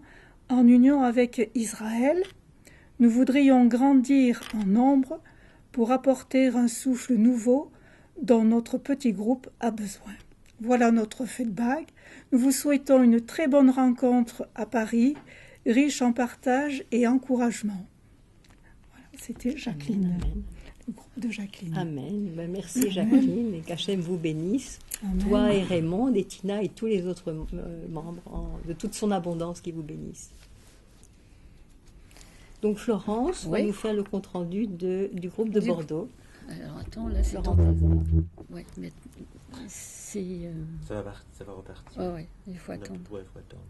en union avec Israël. Nous voudrions grandir en nombre pour apporter un souffle nouveau dont notre petit groupe a besoin. Voilà notre feedback. Nous vous souhaitons une très bonne rencontre à Paris, riche en partage et encouragement. Voilà, c'était Jacqueline, Amen. le groupe de Jacqueline. Amen. Ben, merci Jacqueline, et qu'Hachem vous bénisse, Amen. toi et Raymond, et Tina et tous les autres membres, de toute son abondance qui vous bénisse. Donc Florence va nous faire le compte-rendu du groupe de Bordeaux. Alors attends, là c'est Florence Hazard. Ouais, mais c'est... Ça va repartir. Ouais, il faut attendre. Ouais, il faut attendre.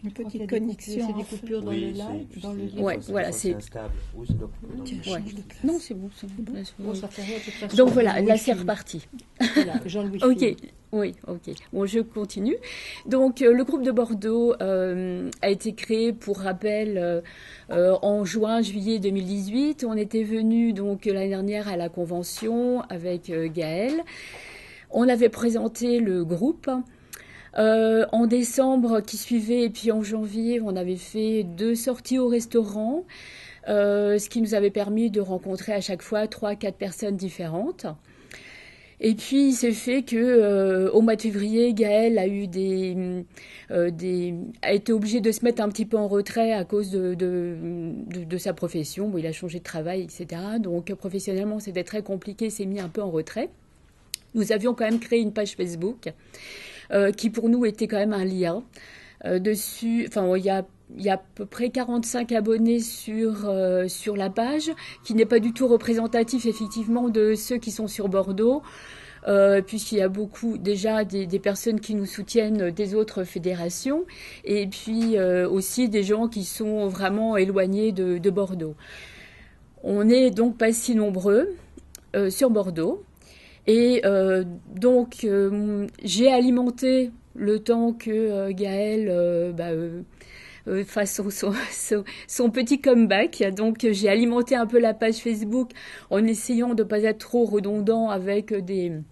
Une Quand il y a petite des connexion. coupures, c'est des coupures dans le live, dans le lien. Ouais, voilà, c'est instable. Oui, ça doit- Tiens, non. change ouais. de place. Non, c'est bon. bon. Bon, ça fait rien, de toute façon. Donc voilà, là Jean-Louis c'est filme. reparti. Voilà, Jean-Louis Ok, filme. oui, ok. Bon, je continue. Donc, le groupe de Bordeaux a été créé, pour rappel, en juillet 2018. On était venu donc l'année dernière à la convention avec Gaël. On avait présenté le groupe. En décembre qui suivait et puis en janvier, on avait fait 2 sorties au restaurant, ce qui nous avait permis de rencontrer à chaque fois 3-4 personnes différentes. Et puis il s'est fait que au mois de février, Gaël a eu a été obligé de se mettre un petit peu en retrait à cause de sa profession. Bon, il a changé de travail, etc. Donc professionnellement, c'était très compliqué, il s'est mis un peu en retrait. Nous avions quand même créé une page Facebook qui pour nous était quand même un lien. Dessus, enfin, il y a à peu près 45 abonnés sur la page, qui n'est pas du tout représentatif effectivement de ceux qui sont sur Bordeaux, puisqu'il y a beaucoup déjà des personnes qui nous soutiennent des autres fédérations, et puis aussi des gens qui sont vraiment éloignés de Bordeaux. On n'est donc pas si nombreux sur Bordeaux. Et donc, j'ai alimenté le temps que Gaël fasse son petit comeback. Donc, j'ai alimenté un peu la page Facebook en essayant de ne pas être trop redondant avec des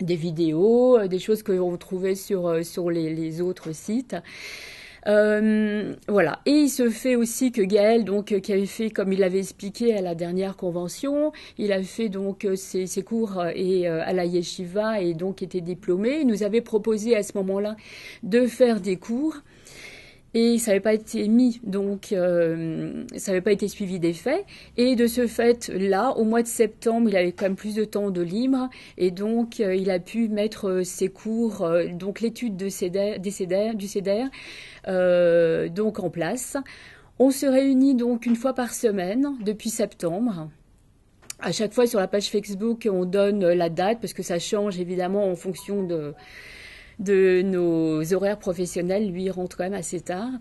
vidéos, des choses que l'on trouvait sur les autres sites. Voilà. Et il se fait aussi que Gaël, donc, qui avait fait, comme il l'avait expliqué à la dernière convention, il a fait donc ses cours à la yeshiva et donc était diplômé. Il nous avait proposé à ce moment-là de faire des cours. Et ça n'avait pas été mis, donc ça n'avait pas été suivi des faits. Et de ce fait-là, au mois de septembre, il avait quand même plus de temps de libre. Et donc, il a pu mettre ses cours, donc l'étude du CEDER, donc en place. On se réunit donc une fois par semaine depuis septembre. À chaque fois sur la page Facebook, on donne la date parce que ça change évidemment en fonction de nos horaires professionnels. Lui, il rentre quand même assez tard.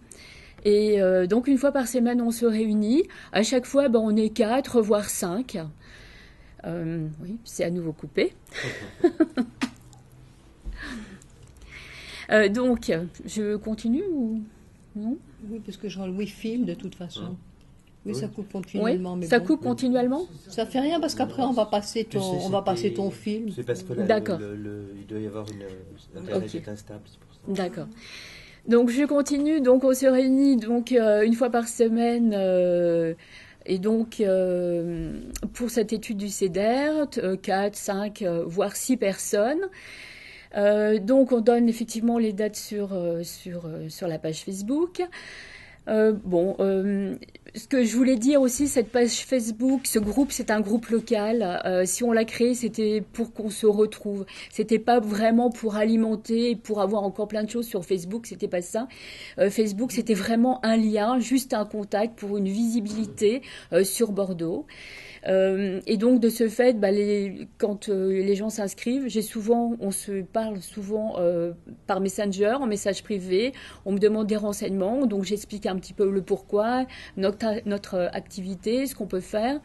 Et donc, une fois par semaine, on se réunit. À chaque fois, on est 4, voire 5. Oui, c'est à nouveau coupé. Donc, je continue ou non? Oui, parce que Jean-Louis filme de toute façon. Oui, ça coupe continuellement. Oui, mais ça bon. coupe continuellement? Ça fait rien parce qu'après on va passer ton film. C'est parce que là, D'accord. il doit y avoir Internet est instable, c'est pour ça. D'accord. Donc je continue. Donc on se réunit donc une fois par semaine et donc pour cette étude du CEDER, 4, 5, voire 6 personnes. Donc on donne effectivement les dates sur la page Facebook. Ce que je voulais dire aussi, cette page Facebook, ce groupe, c'est un groupe local. Si on l'a créé, c'était pour qu'on se retrouve. C'était pas vraiment pour alimenter, pour avoir encore plein de choses sur Facebook. C'était pas ça. Facebook, c'était vraiment un lien, juste un contact pour une visibilité sur Bordeaux. Et donc de ce fait, quand les gens s'inscrivent, on se parle souvent par Messenger, en message privé. On me demande des renseignements, donc j'explique un petit peu le pourquoi, notre activité, ce qu'on peut faire.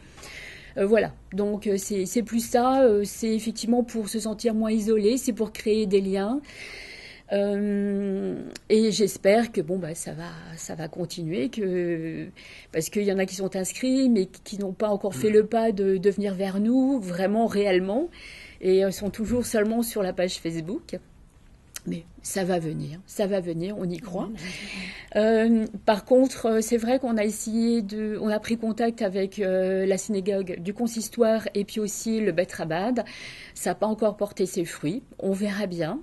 Voilà, donc c'est plus ça, c'est effectivement pour se sentir moins isolé, c'est pour créer des liens. Et j'espère que ça va continuer, parce qu'il y en a qui sont inscrits mais qui n'ont pas encore fait le pas de venir vers nous vraiment réellement et sont toujours seulement sur la page Facebook. Mais ça va venir, on y croit. Par contre, c'est vrai qu'on a pris contact avec la synagogue du consistoire et puis aussi le Bet Rabad. Ça n'a pas encore porté ses fruits, on verra bien.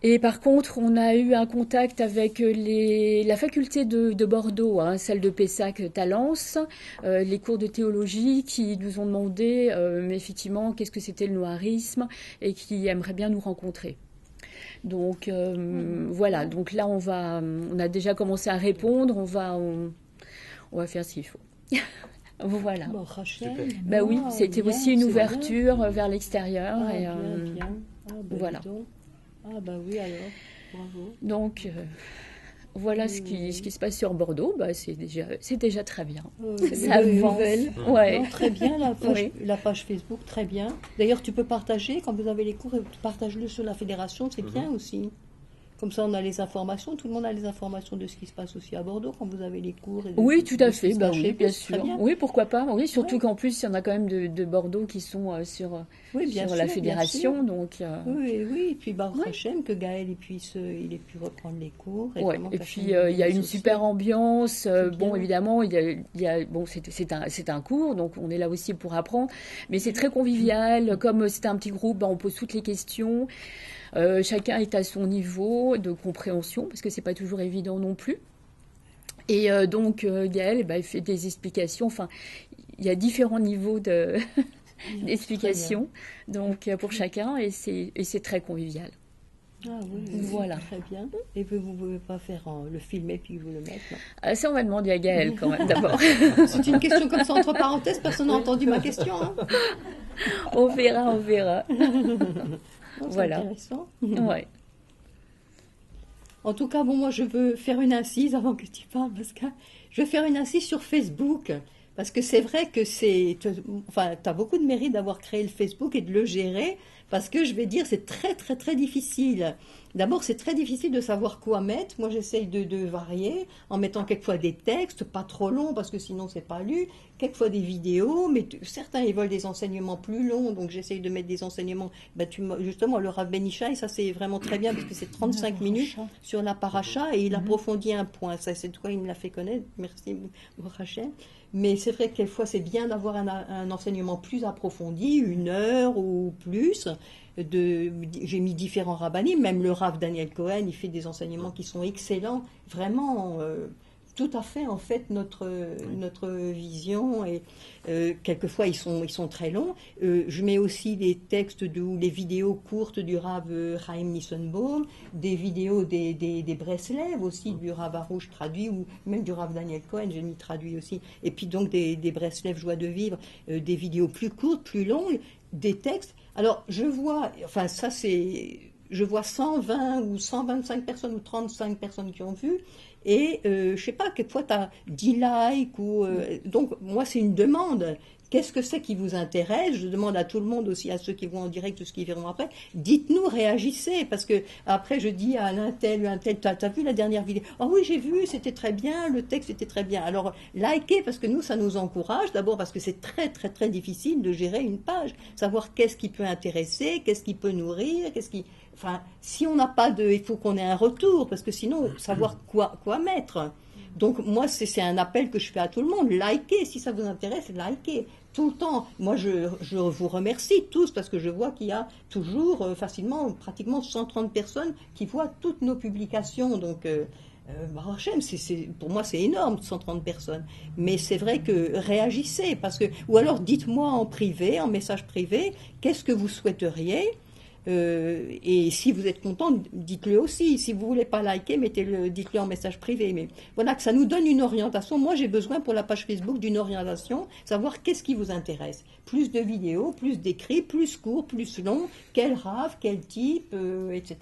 Et par contre, on a eu un contact avec la faculté de Bordeaux, celle de Pessac-Talence, les cours de théologie qui nous ont demandé effectivement qu'est-ce que c'était le noirisme et qui aimeraient bien nous rencontrer. Donc voilà, donc là on a déjà commencé à répondre, on va faire ce qu'il faut. Voilà. Bon, Rachel, oui, c'était bien, aussi une c'est ouverture bien. vers l'extérieur. Et, bien. voilà. Ah bah oui alors, bravo. Donc Voilà ce qui se passe sur Bordeaux. Bah, c'est déjà très bien. Ça avance. Ouais. Non, très bien, la page Facebook, très bien. D'ailleurs, tu peux partager, quand vous avez les cours, partage-le sur la fédération, c'est bien aussi. Comme ça, on a les informations, tout le monde a les informations de ce qui se passe aussi à Bordeaux quand vous avez les cours. Oui, tout à fait, oui, bien sûr. Oui, pourquoi pas. Oui, surtout qu'en plus, il y en a quand même de Bordeaux qui sont sur la fédération. Donc, Oui, et puis Baruch Hashem, que Gaël il ait pu reprendre les cours. Et puis, il y a une super ambiance. Bon, évidemment, c'est un cours, donc on est là aussi pour apprendre. Mais c'est très convivial. Comme c'est un petit groupe, on pose toutes les questions. Chacun est à son niveau de compréhension, parce que c'est pas toujours évident non plus. Et donc, Gaël, il fait des explications. Enfin, il y a différents niveaux d'explications donc, pour chacun, et c'est très convivial. Ah oui, voilà. Très bien. Et vous ne pouvez pas faire le filmer puis vous le mettre, non? Ça, on va demander à Gaël quand même, d'abord. C'est une question comme ça, entre parenthèses, personne n'a entendu ma question. Hein. On verra. Voilà. Intéressant. Ouais. En tout cas, moi, je veux faire une incise avant que tu parles, Pascal. Je veux faire une incise sur Facebook. Parce que c'est vrai que tu as beaucoup de mérite d'avoir créé le Facebook et de le gérer. Parce que je vais dire, c'est très, très, très difficile. D'abord, c'est très difficile de savoir quoi mettre. Moi, j'essaye de varier en mettant quelquefois des textes, pas trop longs parce que sinon, c'est pas lu. Quelquefois des vidéos, mais certains, ils veulent des enseignements plus longs. Donc, j'essaye de mettre des enseignements. Justement, le Rav Ben Ishai, ça, c'est vraiment très bien parce que c'est 35 minutes sur la paracha et il approfondit un point. Ça, c'est toi, il me l'a fait connaître. Merci, Rachel. Mais c'est vrai que quelquefois, c'est bien d'avoir un enseignement plus approfondi, 1 heure ou plus. J'ai mis différents rabbinim, même le Rav Daniel Cohen, il fait des enseignements qui sont excellents, vraiment tout à fait en fait notre vision, et quelquefois ils sont très longs. Je mets aussi les textes ou les vidéos courtes du Rav Chaim Nissenbaum, des vidéos des Breslev aussi, du Rav Arouche traduit, ou même du Rav Daniel Cohen, j'ai mis traduit aussi, et puis donc des Breslev Joie de vivre, des vidéos plus courtes, plus longues, des textes. Alors, je vois 120 ou 125 personnes ou 35 personnes qui ont vu, et je sais pas, quelquefois tu as 10 likes, donc moi c'est une demande. Qu'est-ce que c'est qui vous intéresse? Je demande à tout le monde, aussi à ceux qui vont en direct, ceux qui verront après. Dites-nous, réagissez, parce que après je dis à un tel, t'as vu la dernière vidéo? Oh oui, j'ai vu, c'était très bien, le texte était très bien. Alors, likez, parce que nous, ça nous encourage. D'abord parce que c'est très, très, très difficile de gérer une page. Savoir qu'est-ce qui peut intéresser, qu'est-ce qui peut nourrir, Enfin, si on n'a pas il faut qu'on ait un retour, parce que sinon, savoir quoi mettre. Donc, moi, c'est un appel que je fais à tout le monde. Likez, si ça vous intéresse, likez. Tout le temps. Moi, je vous remercie tous parce que je vois qu'il y a toujours pratiquement 130 personnes qui voient toutes nos publications. Donc, pour moi, c'est énorme, 130 personnes. Mais c'est vrai que réagissez, ou alors dites-moi en privé, en message privé, qu'est-ce que vous souhaiteriez. Et si vous êtes content, dites-le aussi. Si vous voulez pas liker, dites-le en message privé. Mais voilà, que ça nous donne une orientation. Moi, j'ai besoin pour la page Facebook d'une orientation, savoir qu'est-ce qui vous intéresse. Plus de vidéos, plus d'écrits, plus courts, plus longs, quel rave, quel type, etc.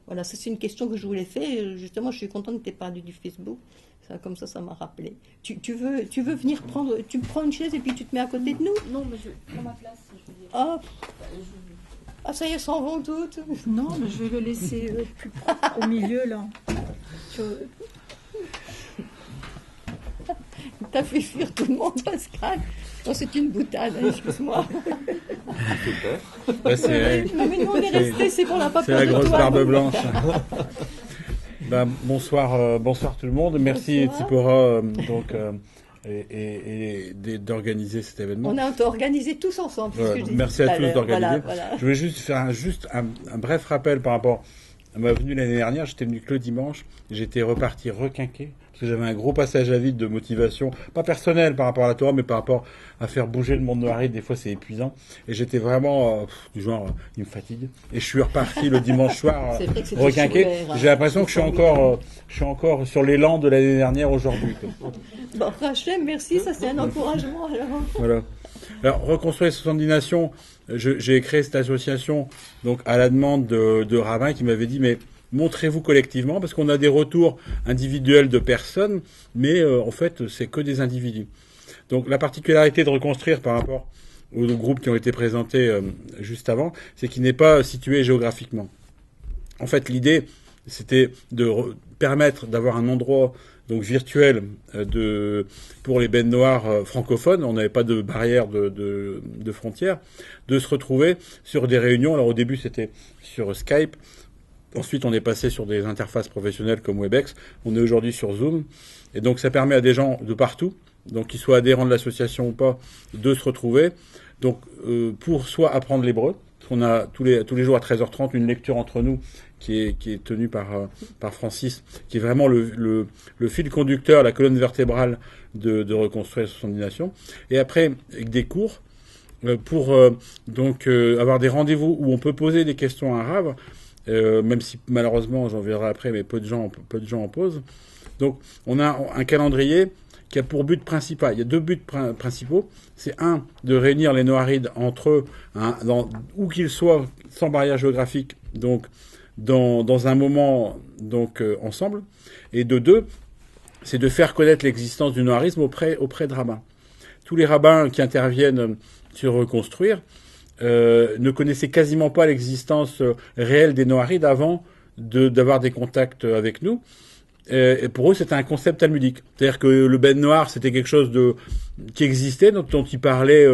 Voilà, ça c'est une question que je voulais faire. Justement, je suis contente que tu aies parlé du Facebook. Comme ça m'a rappelé. Tu veux venir prendre... Tu prends une chaise et puis tu te mets à côté de nous? Non, mais je prends ma place. Je veux dire. Ah, ça y est, s'en vont toutes. Non, mais je vais le laisser plus au milieu, là. T'as fait fuir tout le monde, Pascal. Oh, c'est une boutade, excuse-moi. Ouais, non, mais nous, on est restés, c'est qu'on n'a pas c'est peur la de grosse toi. barbe blanche. Bonsoir tout le monde. Merci Tzipora d'organiser cet événement. On a organisé tous ensemble. Merci à tous d'organiser. Voilà. Je vais juste faire un bref rappel par rapport à ma venue l'année dernière. J'étais venu que le dimanche. J'étais reparti requinqué parce que j'avais un gros passage à vide de motivation, pas personnel par rapport à la Torah, mais par rapport à faire bouger le monde noir. Des fois, c'est épuisant. Et j'étais vraiment du genre, il me fatigue. Et je suis reparti le dimanche soir requinqué. J'ai l'impression que je suis encore sur l'élan de l'année dernière aujourd'hui. Bon, Rachel, merci. Ça, c'est un encouragement. Alors. Voilà. Alors, Reconstruire 70 nations, j'ai créé cette association donc à la demande de rabbins qui m'avaient dit, mais montrez-vous collectivement, parce qu'on a des retours individuels de personnes, mais en fait, c'est que des individus. Donc la particularité de reconstruire par rapport aux groupes qui ont été présentés juste avant, c'est qu'il n'est pas situé géographiquement. En fait, l'idée, c'était de permettre d'avoir un endroit donc virtuel pour les bennes noires francophones. On n'avait pas de barrière de frontières, de se retrouver sur des réunions. Alors au début, c'était sur Skype. Ensuite, on est passé sur des interfaces professionnelles comme Webex. On est aujourd'hui sur Zoom. Et donc, ça permet à des gens de partout, donc qu'ils soient adhérents de l'association ou pas, de se retrouver. Donc, pour soit apprendre l'hébreu, parce qu'on a tous les jours à 13h30 une lecture entre nous qui est tenue par Francis, qui est vraiment le fil conducteur, la colonne vertébrale de reconstruire la 70 nations. Et après, avec des cours, pour avoir des rendez-vous où on peut poser des questions à un rave, même si malheureusement, j'en verrai après, mais peu de gens en posent. Donc, on a un calendrier qui a pour but principal. Il y a 2 buts principaux. C'est de réunir les Noarides entre eux, où qu'ils soient, sans barrière géographique, donc dans un moment ensemble. Et de 2, c'est de faire connaître l'existence du noirisme auprès de rabbins. Tous les rabbins qui interviennent sur Reconstruire ne connaissaient quasiment pas l'existence réelle des Noarides avant d'avoir des contacts avec nous. Et pour eux, c'était un concept talmudique. C'est-à-dire que le ben noir, c'était quelque chose qui existait, dont ils parlaient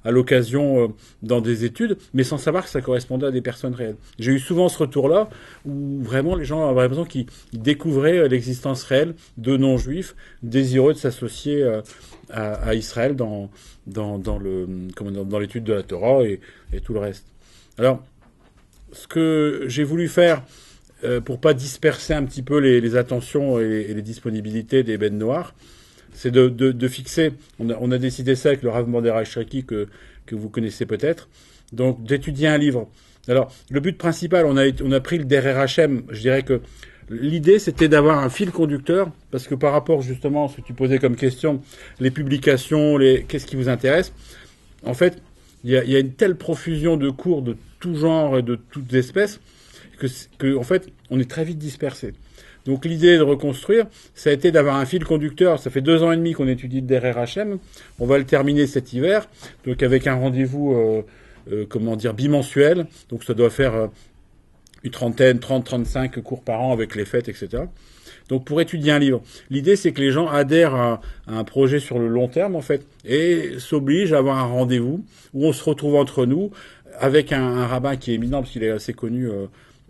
à l'occasion dans des études, mais sans savoir que ça correspondait à des personnes réelles. J'ai eu souvent ce retour-là, où vraiment les gens avaient l'impression qu'ils découvraient l'existence réelle de non-juifs, désireux de s'associer à Israël dans l'étude de la Torah et tout le reste. Alors, ce que j'ai voulu faire, pour pas disperser un petit peu les attentions et les disponibilités des bennes noires, c'est de fixer, on a décidé ça avec le Rav Mordechai Shraki que vous connaissez peut-être, donc d'étudier un livre. Alors, le but principal, on a pris le Derer Hashem, je dirais que l'idée c'était d'avoir un fil conducteur, parce que par rapport justement à ce que tu posais comme question, les publications, qu'est-ce qui vous intéresse, en fait, il y a une telle profusion de cours de tout genre et de toutes espèces, que en fait, on est très vite dispersé. Donc l'idée de reconstruire, ça a été d'avoir un fil conducteur. Ça fait 2 ans et demi qu'on étudie le Derer Hashem. On va le terminer cet hiver, donc avec un rendez-vous, bimensuel. Donc ça doit faire une trentaine, 30-35 cours par an avec les fêtes, etc. Donc pour étudier un livre. L'idée, c'est que les gens adhèrent à un projet sur le long terme, en fait, et s'obligent à avoir un rendez-vous où on se retrouve entre nous avec un rabbin qui est éminent, parce qu'il est assez connu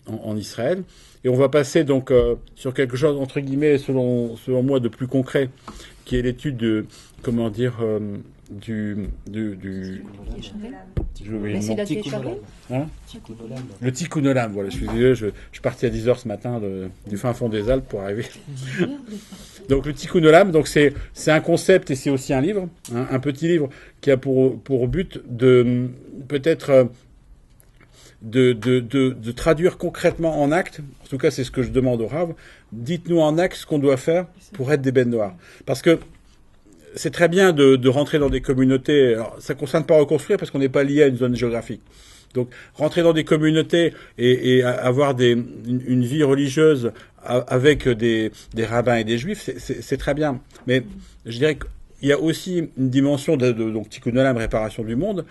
en Israël. Et on va passer donc sur quelque chose, entre guillemets, selon moi, de plus concret, qui est l'étude c'est la le Tikkun Olam, voilà, je suis désolé, je suis parti à 10h ce matin du fin fond des Alpes pour arriver. Donc le Tikkun Olam, donc c'est un concept et c'est aussi un livre, un petit livre qui a pour but de peut-être de traduire concrètement en actes. En tout cas, c'est ce que je demande au Rav. Dites-nous en actes ce qu'on doit faire pour être des bennes noires. Parce que c'est très bien de rentrer dans des communautés. Alors, ça ne concerne pas reconstruire parce qu'on n'est pas lié à une zone géographique. Donc, rentrer dans des communautés et avoir une vie religieuse avec des rabbins et des juifs, c'est très bien. Mais je dirais qu'il y a aussi une dimension donc Tikkun Olam, réparation du monde.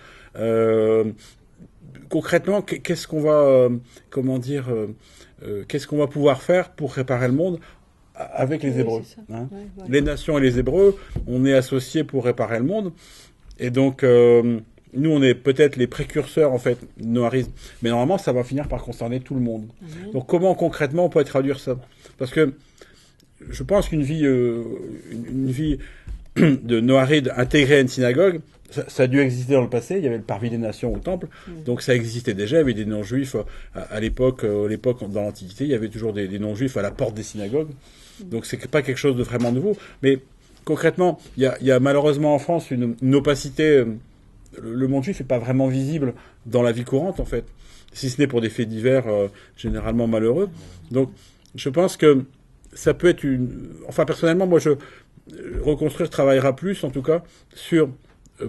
Concrètement, qu'est-ce qu'on va, qu'est-ce qu'on va pouvoir faire pour réparer le monde avec les Hébreux, hein. Ouais, voilà. Les nations et les Hébreux, on est associés pour réparer le monde, et donc nous, on est peut-être les précurseurs en fait du noirisme, mais normalement, ça va finir par concerner tout le monde. Donc, comment concrètement on peut traduire ça? Parce que je pense qu'une vie de noiride intégrée à une synagogue, ça a dû exister dans le passé. Il y avait le parvis des nations au temple, donc ça existait déjà. Il y avait des non-juifs à l'époque, dans l'Antiquité, il y avait toujours des non-juifs à la porte des synagogues. Donc c'est pas quelque chose de vraiment nouveau. Mais concrètement, il y a malheureusement en France une opacité. Le monde juif n'est pas vraiment visible dans la vie courante, en fait, si ce n'est pour des faits divers généralement malheureux. Donc je pense que ça peut être personnellement, moi, Reconstruire travaillera plus, en tout cas, sur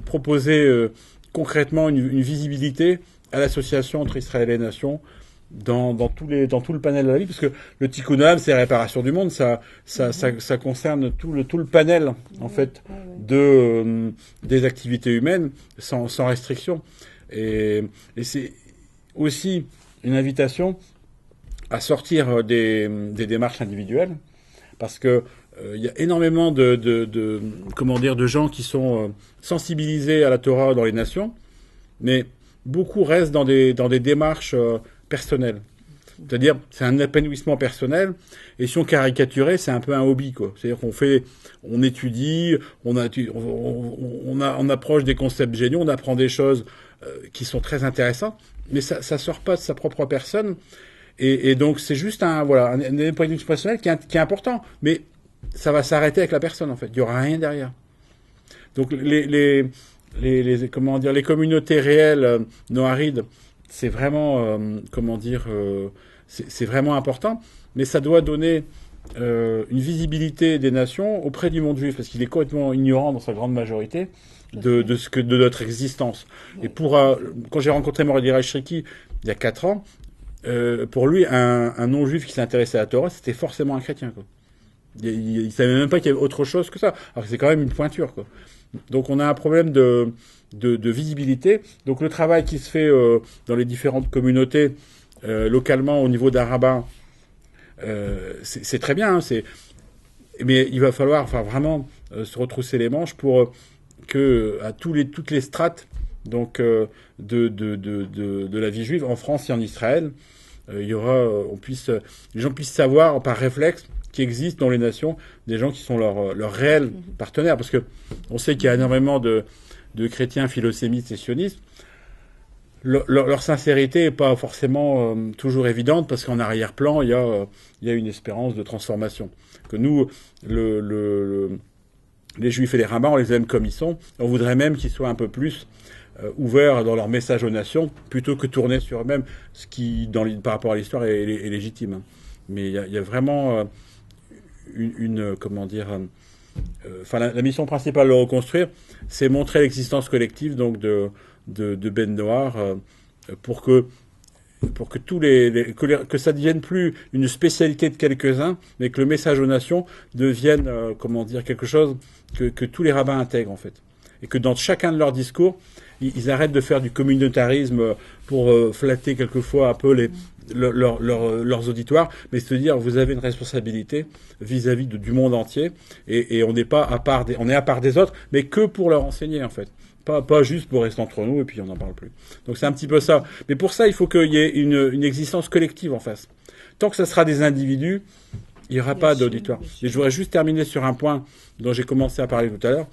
proposer concrètement une visibilité à l'association entre Israël et les nations dans tout le panel de la vie, parce que le tikkun olam, c'est la réparation du monde, ça concerne tout le panel, en fait, des activités humaines, sans restriction. Et c'est aussi une invitation à sortir des démarches individuelles, parce que il y a énormément de gens qui sont sensibilisés à la Torah dans les nations, mais beaucoup restent dans des démarches personnelles. C'est-à-dire, c'est un épanouissement personnel, et si on caricaturait, c'est un peu un hobby, quoi. C'est-à-dire on étudie, on approche des concepts géniaux, on apprend des choses qui sont très intéressantes, mais ça sort pas de sa propre personne, et donc c'est juste un épanouissement personnel qui est important, mais ça va s'arrêter avec la personne, en fait. Il y aura rien derrière. Donc les communautés réelles noarides, c'est vraiment c'est vraiment important, mais ça doit donner une visibilité des nations auprès du monde juif, parce qu'il est complètement ignorant dans sa grande majorité de notre existence. Et quand j'ai rencontré Mordechai Shriki il y a 4 ans, pour lui, un non-juif qui s'intéressait à la Torah, c'était forcément un chrétien, quoi. Il savait même pas qu'il y avait autre chose que ça. Alors que c'est quand même une pointure, quoi. Donc on a un problème de visibilité. Donc le travail qui se fait dans les différentes communautés localement au niveau d'un rabbin, c'est très bien. Mais il va falloir vraiment se retrousser les manches pour que à toutes les strates donc de la vie juive en France et en Israël, il y aura les gens puissent savoir par réflexe qu'il existe dans les nations des gens qui sont leurs réels partenaires, parce que on sait qu'il y a énormément de chrétiens philosémites et sionistes. Leur sincérité n'est pas forcément toujours évidente, parce qu'en arrière-plan il y a une espérance de transformation. Que nous, les juifs et les rabbins, on les aime comme ils sont. On voudrait même qu'ils soient un peu plus ouverts dans leur message aux nations, plutôt que tournés sur eux-mêmes, ce qui, par rapport à l'histoire, est légitime. Mais il y a vraiment la mission principale de le reconstruire, c'est montrer l'existence collective donc de Ben Noar, pour que que ça devienne plus une spécialité de quelques-uns, mais que le message aux nations devienne quelque chose que tous les rabbins intègrent, en fait, et que dans chacun de leurs discours ils arrêtent de faire du communautarisme pour flatter quelquefois un peu leurs auditoires, mais se dire vous avez une responsabilité vis-à-vis du monde entier, et on n'est pas on est à part des autres, mais que pour leur enseigner, en fait. Pas juste pour rester entre nous et puis on n'en parle plus. Donc c'est un petit peu ça. Mais pour ça, il faut qu'il y ait une existence collective en face. Tant que ça sera des individus, il n'y aura pas d'auditoire. Et je voudrais juste terminer sur un point dont j'ai commencé à parler tout à l'heure.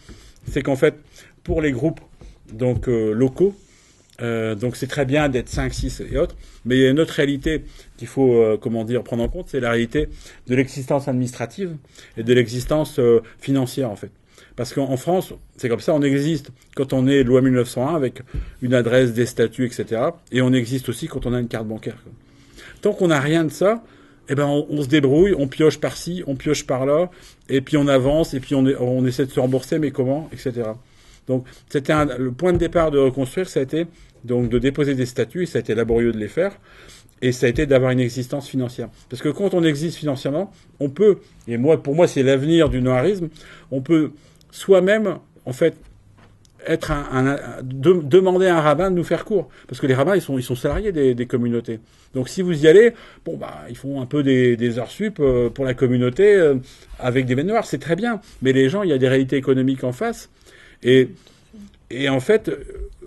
C'est qu'en fait, pour les groupes donc locaux, donc c'est très bien d'être 5, 6 et autres, mais il y a une autre réalité qu'il faut prendre en compte, c'est la réalité de l'existence administrative et de l'existence financière, en fait. Parce qu'en France, c'est comme ça, on existe quand on est loi 1901 avec une adresse, des statuts, etc. Et on existe aussi quand on a une carte bancaire, quoi. Tant qu'on n'a rien de ça, on se débrouille, on pioche par-ci, on pioche par-là, et puis on avance, et puis on essaie de se rembourser, mais comment, etc. Donc c'était le point de départ de reconstruire, ça a été donc de déposer des statuts, et ça a été laborieux de les faire, et ça a été d'avoir une existence financière. Parce que quand on existe financièrement, on peut, et pour moi c'est l'avenir du noirisme, on peut soi-même, en fait, demander à un rabbin de nous faire cours. Parce que les rabbins, ils sont salariés des communautés. Donc si vous y allez, ils font un peu des heures sup pour la communauté avec des bénévoles, c'est très bien. Mais les gens, il y a des réalités économiques en face. Et en fait,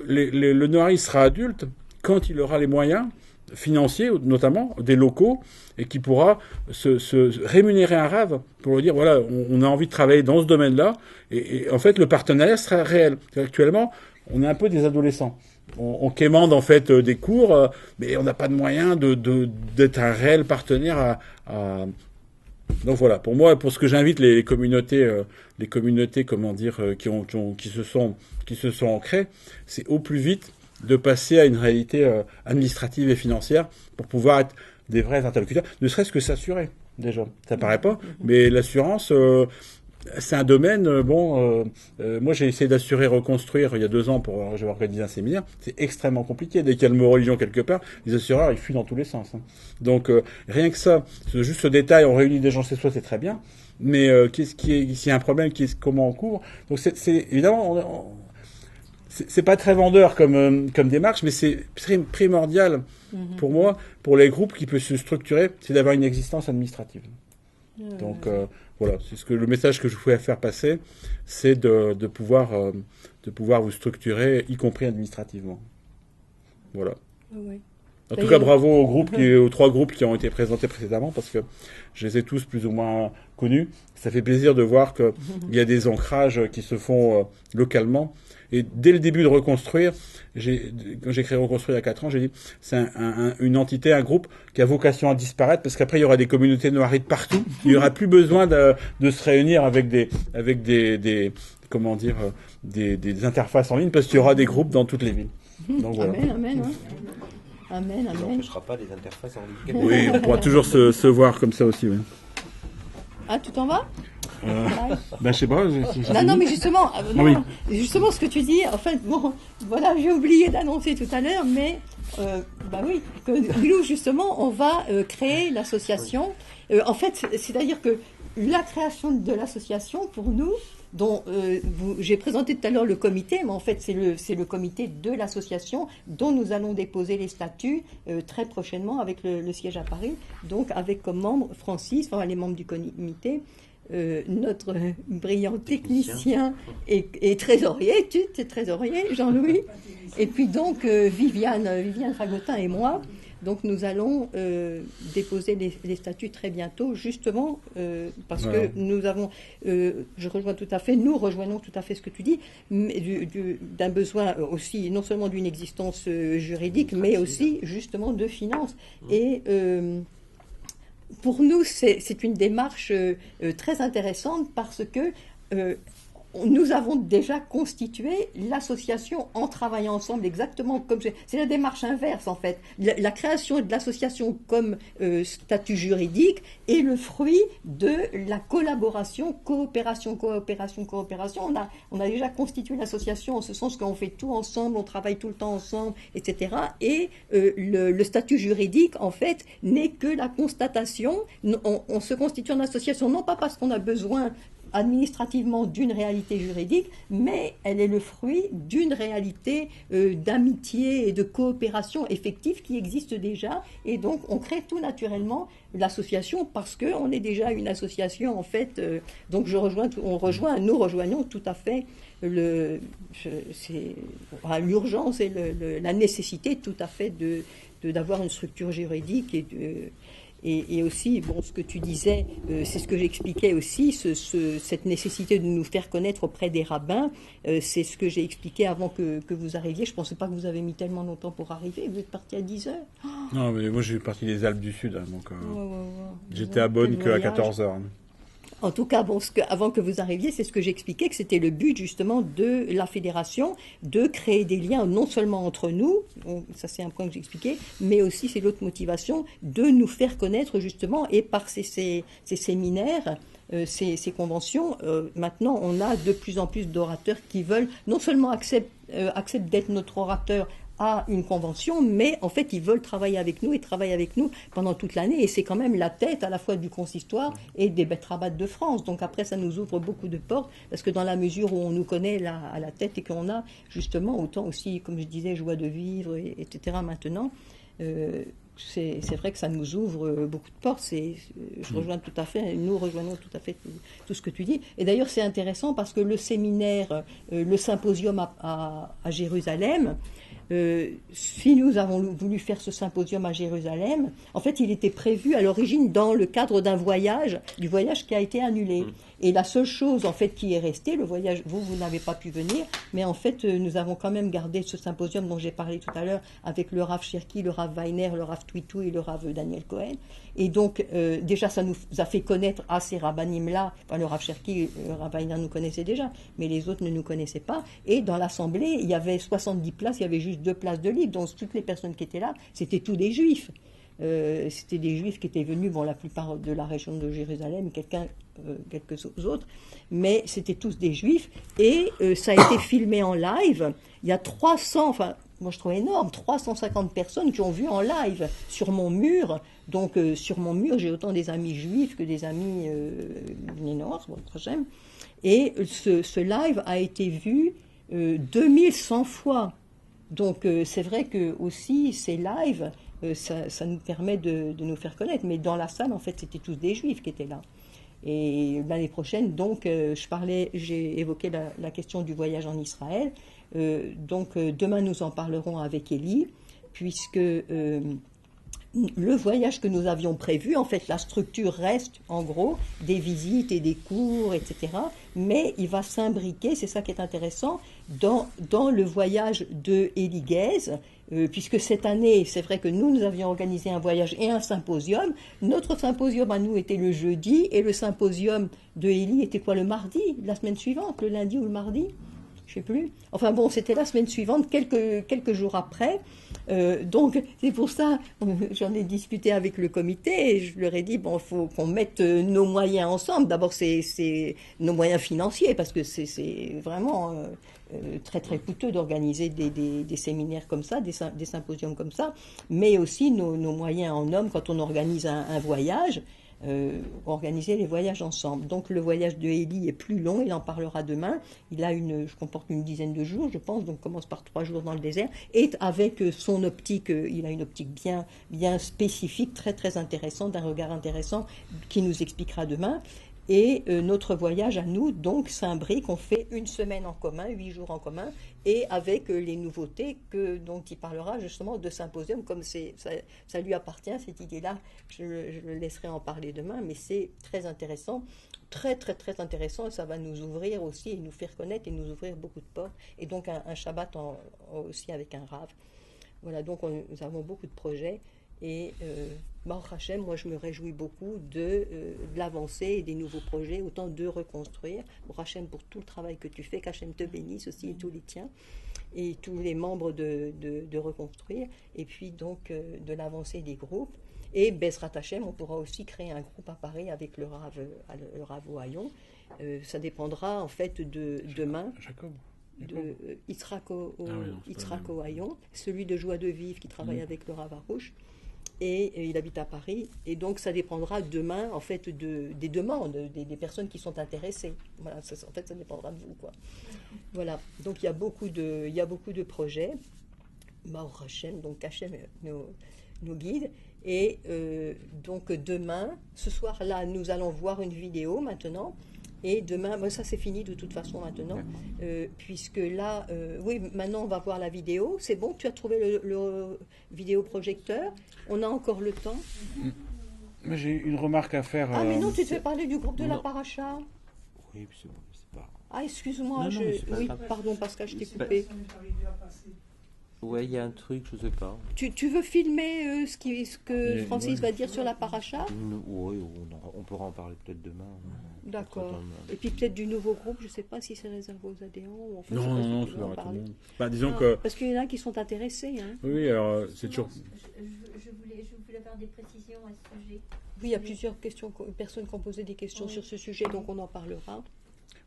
le noirisme sera adulte quand il aura les moyens financiers, notamment des locaux, et qui pourra se rémunérer un rave pour lui dire voilà, on a envie de travailler dans ce domaine-là, et en fait le partenariat sera réel. Actuellement, on est un peu des adolescents. On quémande en fait des cours, mais on n'a pas de moyens d'être un réel partenaire Donc voilà, pour moi, pour ce que j'invite les communautés, qui se sont ancrées, c'est au plus vite de passer à une réalité administrative et financière pour pouvoir être des vrais interlocuteurs, ne serait-ce que s'assurer, déjà. Ça paraît pas, mais l'assurance, c'est un domaine, moi j'ai essayé d'assurer reconstruire il y a 2 ans pour j'ai organisé un séminaire, c'est extrêmement compliqué. Dès qu'il y a le mot religion quelque part, les assureurs ils fuient dans tous les sens. Hein. Donc rien que ça, juste ce détail, on réunit des gens chez soi, c'est très bien, mais s'il y a un problème, comment on couvre. Donc c'est évidemment, c'est pas très vendeur comme démarche, mais c'est primordial pour moi, pour les groupes qui peuvent se structurer, c'est d'avoir une existence administrative. Donc voilà, c'est le message que je voulais faire passer, c'est de pouvoir vous structurer, y compris administrativement. Voilà. Oui. En tout cas, bravo aux 3 groupes qui ont été présentés précédemment, parce que je les ai tous plus ou moins connus. Ça fait plaisir de voir qu'il y a des ancrages qui se font localement. Et dès le début de Reconstruire, quand j'ai créé Reconstruire il y a 4 ans, j'ai dit c'est une entité, un groupe qui a vocation à disparaître, parce qu'après il y aura des communautés noirries de partout. Il y aura plus besoin de se réunir avec des interfaces en ligne, parce qu'il y aura des groupes dans toutes les villes. Donc, voilà. Amen. Amen. Ça n'empêchera pas les interfaces en ligne. Oui, on pourra toujours se voir comme ça aussi. Oui. Ah, tu t'en vas? Je sais pas. Non, mais justement, oui. Justement, ce que tu dis, en fait, bon, voilà, j'ai oublié d'annoncer tout à l'heure, mais oui, que nous, justement, on va créer l'association. En fait, c'est-à-dire que la création de l'association, pour nous, dont j'ai présenté tout à l'heure le comité, mais en fait c'est le comité de l'association dont nous allons déposer les statuts très prochainement avec le siège à Paris, donc avec comme membre Francis, enfin les membres du comité, notre brillant technicien et trésorier, tu es trésorier, Jean-Louis, et puis donc Viviane Fagotin et moi. Donc nous allons déposer les statuts très bientôt, justement parce que nous avons, nous rejoignons tout à fait ce que tu dis, d'un besoin aussi, non seulement d'une existence juridique, mais aussi justement de finances. Et pour nous, c'est une démarche très intéressante parce que nous avons déjà constitué l'association en travaillant ensemble, exactement comme c'est la démarche inverse en fait. La création de l'association comme statut juridique est le fruit de la collaboration, coopération. On a déjà constitué l'association en ce sens qu'on fait tout ensemble, on travaille tout le temps ensemble, etc. Et le statut juridique en fait n'est que la constatation. On se constitue en association non pas parce qu'on a besoin administrativement d'une réalité juridique, mais elle est le fruit d'une réalité d'amitié et de coopération effective qui existe déjà, et donc on crée tout naturellement l'association parce qu'on est déjà une association en fait, donc nous rejoignons tout à fait l'urgence et la nécessité tout à fait d'avoir une structure juridique et aussi, bon, ce que tu disais, c'est ce que j'expliquais aussi, cette nécessité de nous faire connaître auprès des rabbins, c'est ce que j'ai expliqué avant que vous arriviez. Je ne pensais pas que vous avez mis tellement longtemps pour arriver. Vous êtes parti à 10h. Oh. Non, mais moi, je suis parti des Alpes du Sud, hein, donc j'étais à Bonn qu'à 14h. En tout cas, bon, avant que vous arriviez, c'est ce que j'expliquais, que c'était le but justement de la fédération, de créer des liens non seulement entre nous, ça c'est un point que j'expliquais, mais aussi c'est l'autre motivation, de nous faire connaître justement, et par ces séminaires, ces conventions, maintenant on a de plus en plus d'orateurs qui veulent non seulement acceptent d'être notre orateur à une convention, mais en fait ils veulent travailler avec nous et travailler avec nous pendant toute l'année, et c'est quand même la tête à la fois du consistoire et des bêtes rabattes de France. Donc après ça nous ouvre beaucoup de portes, parce que dans la mesure où on nous connaît à la tête et qu'on a justement autant aussi, comme je disais, joie de vivre, etc. maintenant, c'est vrai que ça nous ouvre beaucoup de portes. Nous rejoignons tout à fait tout ce que tu dis. Et d'ailleurs c'est intéressant parce que le séminaire, le symposium à Jérusalem, si nous avons voulu faire ce symposium à Jérusalem, en fait, il était prévu à l'origine dans le cadre du voyage qui a été annulé. Et la seule chose, en fait, qui est restée, le voyage, vous n'avez pas pu venir, mais en fait, nous avons quand même gardé ce symposium dont j'ai parlé tout à l'heure avec le Rav Cherki, le Rav Weiner, le Rav Twitou et le Rav Daniel Cohen. Et donc, déjà, ça nous a fait connaître à ces rabbinim-là, enfin, le Rav Cherki, le Rav Weiner nous connaissait déjà, mais les autres ne nous connaissaient pas. Et dans l'assemblée, il y avait 70 places, il y avait juste 2 places de libre. Donc, toutes les personnes qui étaient là, c'était tous des juifs. C'était des Juifs qui étaient venus, bon, la plupart de la région de Jérusalem, quelques autres, mais c'était tous des Juifs. Et ça a été filmé en live. Il y a 300, enfin, moi je trouve énorme, 350 personnes qui ont vu en live sur mon mur. Donc sur mon mur, j'ai autant des amis juifs que des amis nénoirs, prochaine. Et ce live a été vu 2100 fois. Donc c'est vrai que aussi ces lives, ça nous permet de nous faire connaître. Mais dans la salle, en fait, c'était tous des Juifs qui étaient là. Et l'année prochaine, donc, j'ai évoqué la question du voyage en Israël. Donc demain, nous en parlerons avec Élie, puisque le voyage que nous avions prévu, en fait, la structure reste, en gros, des visites et des cours, etc. Mais il va s'imbriquer, c'est ça qui est intéressant, dans le voyage de Élie Guèze, puisque cette année, c'est vrai que nous avions organisé un voyage et un symposium. Notre symposium à nous était le jeudi, et le symposium de Élie était quoi, le mardi, la semaine suivante, le lundi ou le mardi ? Je ne sais plus. Enfin bon, c'était la semaine suivante, quelques jours après. Donc, c'est pour ça, j'en ai discuté avec le comité et je leur ai dit, bon, il faut qu'on mette nos moyens ensemble. D'abord, c'est nos moyens financiers, parce que c'est vraiment très, très coûteux d'organiser des séminaires comme ça, des symposiums comme ça, mais aussi nos moyens en hommes quand on organise un voyage. Organiser les voyages ensemble. Donc le voyage de Élie est plus long, il en parlera demain. Je comporte une dizaine de jours, je pense, donc commence par 3 jours dans le désert, et avec son optique, il a une optique bien spécifique, très très intéressante, d'un regard intéressant, qui nous expliquera demain. Et notre voyage à nous, donc, s'imbrique, on fait une semaine en commun, 8 jours en commun, et avec les nouveautés dont il parlera justement de symposium, comme ça lui appartient, cette idée-là, je le laisserai en parler demain, mais c'est très intéressant, très très très intéressant, et ça va nous ouvrir aussi, et nous faire connaître, et nous ouvrir beaucoup de portes, et donc un Shabbat aussi avec un Rav. Voilà, donc nous avons beaucoup de projets. Et Baruch Hashem, moi je me réjouis beaucoup de l'avancée et des nouveaux projets, autant de reconstruire. Baruch Hashem pour tout le travail que tu fais, qu'Hashem te bénisse aussi, et tous les tiens, et tous les membres de reconstruire, et puis donc de l'avancée des groupes. Et Bezrat Hashem, on pourra aussi créer un groupe à Paris avec le Rav Ohayon. Ça dépendra en fait de demain. Jacob. De Yitzhak Ohayon, celui de Joie de Vivre qui travaille avec le Rav Arouche. Et il habite à Paris, et donc ça dépendra demain en fait des demandes des personnes qui sont intéressées. Voilà, en fait ça dépendra de vous, quoi. Voilà, donc il y a beaucoup de projets. Baruch Hashem, donc Hashem nous guide, et donc demain, ce soir-là, nous allons voir une vidéo maintenant. Et demain, ça c'est fini de toute façon maintenant, puisque là, oui, maintenant on va voir la vidéo. C'est bon, tu as trouvé le vidéoprojecteur. On a encore le temps. Mais j'ai une remarque à faire. Ah, mais non, tu te fais parler du groupe de la paracha. Oui, c'est bon, c'est pas. Ah, excuse-moi, oui, pardon, Pascal, je t'ai coupé. Ouais, il y a un truc, je sais pas. Tu veux filmer ce que Francis va dire sur la paracha? Oui, on pourra en parler peut-être demain. D'accord. Et puis peut-être du nouveau groupe, je ne sais pas si c'est réservé aux adhérents. Ou en fait, non, c'est ouvert à tout le monde. Bah, disons que... Parce qu'il y en a qui sont intéressés. Hein. Oui, alors c'est toujours... Je voulais avoir des précisions à ce sujet. Oui, il y a plusieurs personnes qui ont posé des questions sur ce sujet, donc on en parlera.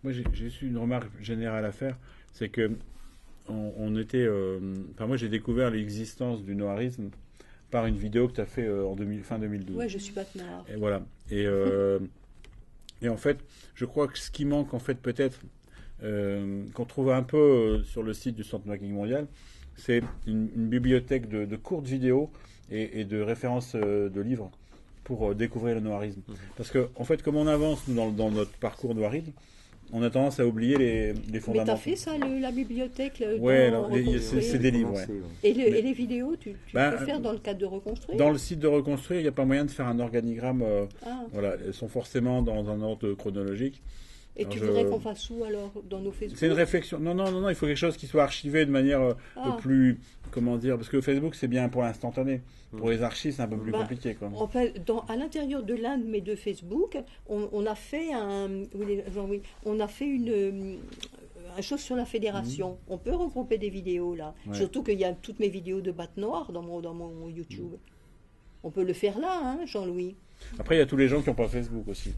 Moi, j'ai juste une remarque générale à faire, c'est que on était... moi, j'ai découvert l'existence du noirisme par une vidéo que tu as fait fin 2012. Oui, je suis pas noire. Et voilà. Et en fait, je crois que ce qui manque, en fait, peut-être, qu'on trouve un peu sur le site du Centre Making Mondial, c'est une bibliothèque de courtes vidéos et de références de livres pour découvrir le noirisme. Parce que, en fait, comme on avance nous, dans notre parcours noirisme, on a tendance à oublier les fondamentaux. Mais t'as fait ça, la bibliothèque? Oui, c'est des livres, ouais. Et les vidéos, tu peux faire dans le cadre de Reconstruire? Dans le site de Reconstruire, il n'y a pas moyen de faire un organigramme. Voilà, elles sont forcément dans un ordre chronologique. Et alors tu voudrais qu'on fasse où, alors, dans nos Facebook? C'est une réflexion. Non, il faut quelque chose qui soit archivé de manière plus... Comment dire? Parce que Facebook, c'est bien pour l'instantané. Pour les archives, c'est un peu plus compliqué, quoi. En fait, à l'intérieur de l'un de mes deux Facebook, on a fait une chose sur la fédération. On peut regrouper des vidéos, là. Ouais. Surtout qu'il y a toutes mes vidéos de Batte Noire dans mon YouTube. On peut le faire là, hein, Jean-Louis. Après, il y a tous les gens qui n'ont pas Facebook aussi.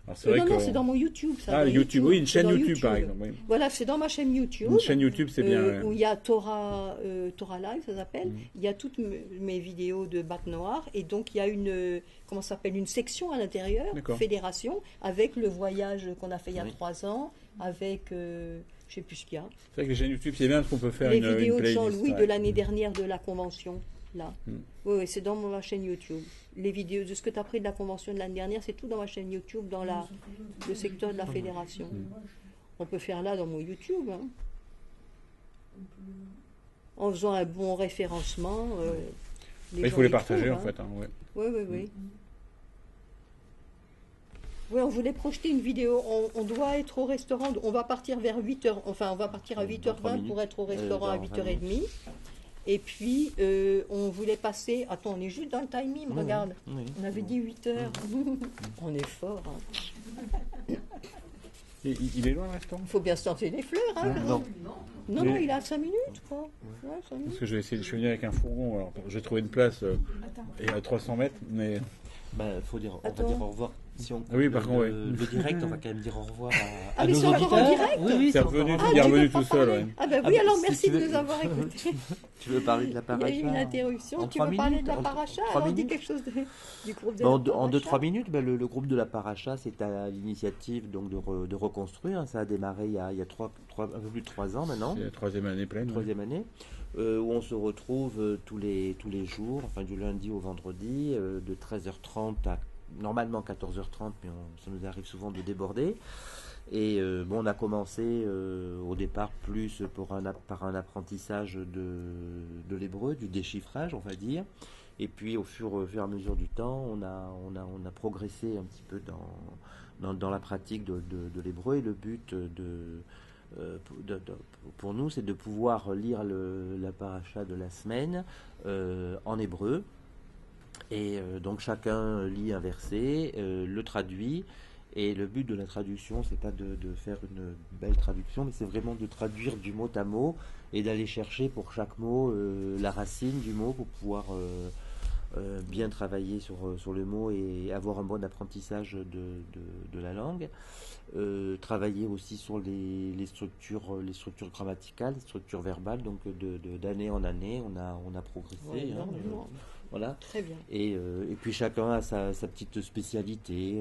Alors, c'est vrai non, que... non, c'est dans mon YouTube. Ça, Ah, YouTube, oui, une chaîne dans YouTube, par exemple. Oui. Voilà, c'est dans ma chaîne YouTube. Une chaîne YouTube, c'est bien. Ouais. Où il y a Torah Live, ça s'appelle. Il y a toutes mes vidéos de Bac Noir. Et donc, il y a comment ça s'appelle, une section à l'intérieur, fédération, avec le voyage qu'on a fait il y a 3 ans, avec, je ne sais plus ce qu'il y a. C'est vrai que les chaînes YouTube, c'est bien parce qu'on peut faire les une vidéos playlist, de Jean-Louis de l'année dernière de la convention. Là. Oui, c'est dans ma chaîne YouTube. Les vidéos de ce que tu as pris de la convention de l'année dernière, c'est tout dans ma chaîne YouTube, dans le secteur de la fédération. On peut faire là dans mon YouTube. Hein. En faisant un bon référencement. Il faut les partager en fait. Hein, ouais. Oui. Oui, on voulait projeter une vidéo. On doit être au restaurant. On va partir vers 8h. Enfin, on va partir à 8h20 pour être au restaurant à 8h30. Et puis, on voulait passer... Attends, on est juste dans le timing, regarde. Oui. On avait dit 8h. On est fort. Hein. Il est loin le restaurant? Il faut bien se tenter les fleurs. Hein, non, il a 5 minutes, quoi. Ouais, 5 minutes. Parce que je vais venu avec un fourgon. Alors, j'ai trouvé une place et à 300 mètres, mais... faut dire, on va dire au revoir. Si on oui, par contre, le direct, on va quand même dire au revoir à nos auditeurs. Oui, c'est revenu, il est revenu tout seul. Ouais. Ah ben oui, alors merci de nous avoir écoutés. Tu veux parler de la paracha? Il y a eu une interruption. Tu veux parler de la paracha? Alors dis quelque chose du groupe de la paracha. En 2-3 minutes, le groupe de la paracha, c'est à l'initiative donc de reconstruire. Ça a démarré il y a un peu plus de 3 ans maintenant. C'est la 3e année pleine. 3e année. Où on se retrouve tous les jours, enfin du lundi au vendredi, de 13h30 à normalement 14h30, mais ça nous arrive souvent de déborder. Et on a commencé au départ plus par un apprentissage de l'hébreu, du déchiffrage, on va dire. Et puis au fur et à mesure du temps, on a progressé un petit peu dans la pratique de l'hébreu. Et le but pour nous, c'est de pouvoir lire la paracha de la semaine en hébreu. Et donc chacun lit un verset, le traduit, et le but de la traduction, c'est pas de faire une belle traduction, mais c'est vraiment de traduire du mot à mot et d'aller chercher pour chaque mot la racine du mot pour pouvoir bien travailler sur le mot et avoir un bon apprentissage de la langue. Travailler aussi sur les structures grammaticales, les structures verbales, donc d'année en année, on a progressé. Voilà. Très bien. Et puis chacun a sa petite spécialité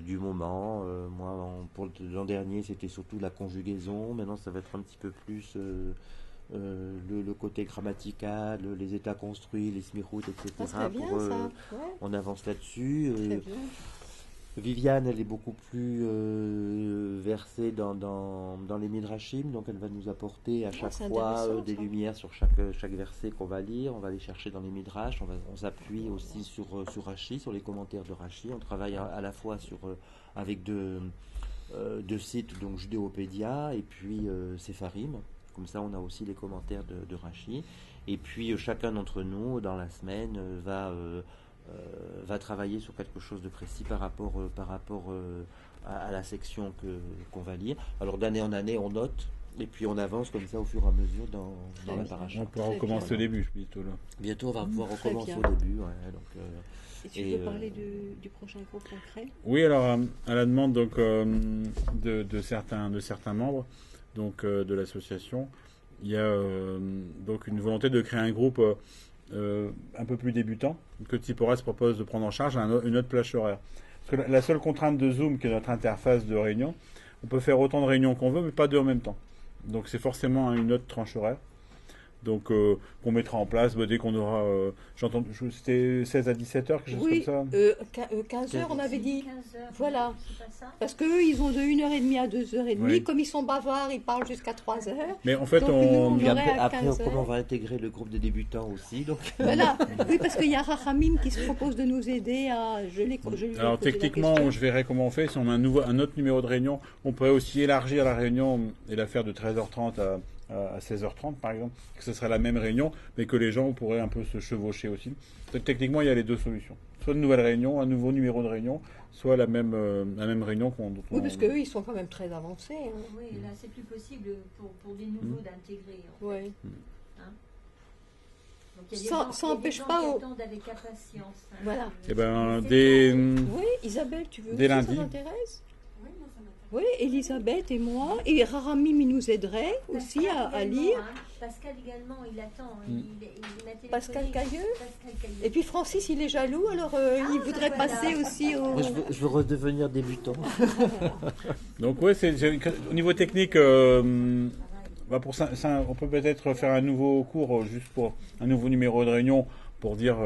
du moment. Moi, pour l'an dernier, c'était surtout la conjugaison. Maintenant, ça va être un petit peu plus le côté grammatical, les états construits, les smirout, etc. Ça serait bien, ça. Ouais. On avance là-dessus. Très bien. Viviane, elle est beaucoup plus versée dans les midrashim, donc elle va nous apporter à chaque fois des lumières sur chaque verset qu'on va lire. On va aller chercher dans les midrash, on s'appuie aussi sur Rashi, sur les commentaires de Rashi. On travaille à la fois avec deux sites, donc Judéopédia et puis Sepharim. Comme ça, on a aussi les commentaires de Rashi. Et puis chacun d'entre nous, dans la semaine, va travailler sur quelque chose de précis par rapport à la section qu'on va lire. Alors d'année en année, on note et puis on avance comme ça au fur et à mesure dans la paracha. On pourra recommencer au début bientôt là. Bientôt, on va pouvoir recommencer au début. Ouais, donc, et tu veux parler du prochain groupe concret? Oui, alors à la demande donc de certains membres donc de l'association, il y a donc une volonté de créer un groupe un peu plus débutant, que Tsipora se propose de prendre en charge une autre plage horaire. Parce que la seule contrainte de Zoom, qui est notre interface de réunion, on peut faire autant de réunions qu'on veut, mais pas deux en même temps. Donc c'est forcément une autre tranche horaire. Donc qu'on mettra en place dès qu'on aura... c'était 16 à 17 heures, quelque chose comme ça 15 heures, on avait dit. 15 heures, voilà. C'est pas ça. Parce qu'eux, ils ont de 1h30 à 2h30. Oui. Comme ils sont bavards, ils parlent jusqu'à 3 heures. Mais en fait, donc, on après comme on va intégrer le groupe des débutants aussi. Donc... Voilà. Oui, parce qu'il y a Rachamim qui se propose de nous aider à... Alors techniquement, je verrai comment on fait. Si on a un autre numéro de réunion, on pourrait aussi élargir la réunion et la faire de 13h30 à 16h30 par exemple, que ce serait la même réunion, mais que les gens pourraient un peu se chevaucher aussi. Donc, techniquement, il y a les deux solutions. Soit une nouvelle réunion, un nouveau numéro de réunion, soit la même réunion Oui, parce qu'eux, ils sont quand même très avancés. Hein. Oui, là, c'est plus possible pour des nouveaux d'intégrer. Oui. Hein? Donc, il y a des Ça gens n'empêche qui pas. attendent avec impatience. Hein. Voilà. Eh ben, Oui, Isabelle, tu veux Dès aussi, lundi. ça t'intéresse? Oui, moi ça m'intéresse. Oui, Elisabeth et moi, et Raramim, il nous aiderait aussi Pascal à également, lire. hein. Pascal également, il attend. Mm. Il m'a téléphoné. Pascal Cailleux. Pascal Cailleux. Et puis Francis, il est jaloux, alors il voudrait voilà. passer aussi au... Moi, je veux redevenir débutant. Donc ouais, au niveau technique, bah pour ça, on peut peut-être faire un nouveau cours juste pour un nouveau numéro de réunion pour dire.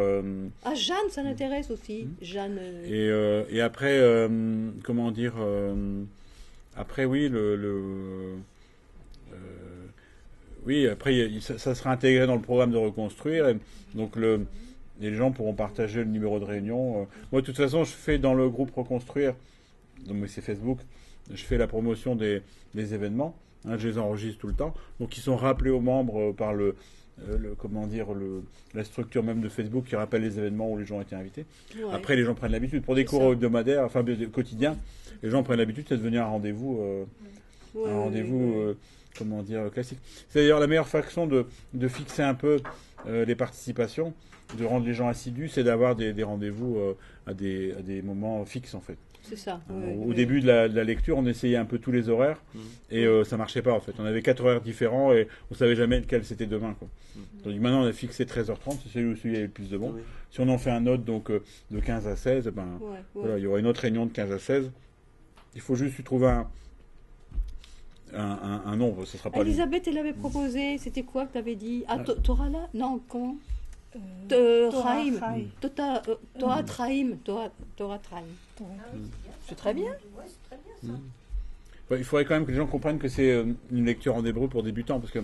Ah, Jeanne, ça l'intéresse aussi. Jeanne. Et après, comment dire, après oui, oui, après ça sera intégré dans le programme de reconstruire. Et donc les gens pourront partager le numéro de réunion. Moi, de toute façon, je fais dans le groupe reconstruire, donc c'est Facebook, je fais la promotion des événements. Hein, je les enregistre tout le temps. Donc ils sont rappelés aux membres par comment dire, la structure même de Facebook qui rappelle les événements où les gens ont été invités. Ouais. Après, les gens prennent l'habitude. Pour des C'est cours ça. hebdomadaires, enfin quotidiens, les gens prennent l'habitude, c'est de devenir un rendez-vous, Ouais, comment dire, classique. C'est d'ailleurs la meilleure façon de fixer un peu les participations, de rendre les gens assidus, c'est d'avoir des rendez-vous à des moments fixes en fait. C'est ça. Au début de la lecture, on essayait un peu tous les horaires et ça marchait pas en fait. On avait 4 horaires différents et on savait jamais lequel c'était demain. Quoi. Donc maintenant, on a fixé 13h30, c'est celui où il y avait le plus de monde. Oui. Si on en fait un autre donc de 15 à 16, voilà, il y aura une autre réunion de 15 à 16. Il faut juste lui trouver un nombre, ce sera pas Elisabeth, elle avait proposé, c'était quoi que tu avais dit? Ah, Torah là? Non, comment? Torah Raïm. Chaim. Torah Traim. Torah Traim. C'est très bien. Ouais, c'est très bien ça. Il faudrait quand même que les gens comprennent que c'est une lecture en hébreu pour débutants, parce que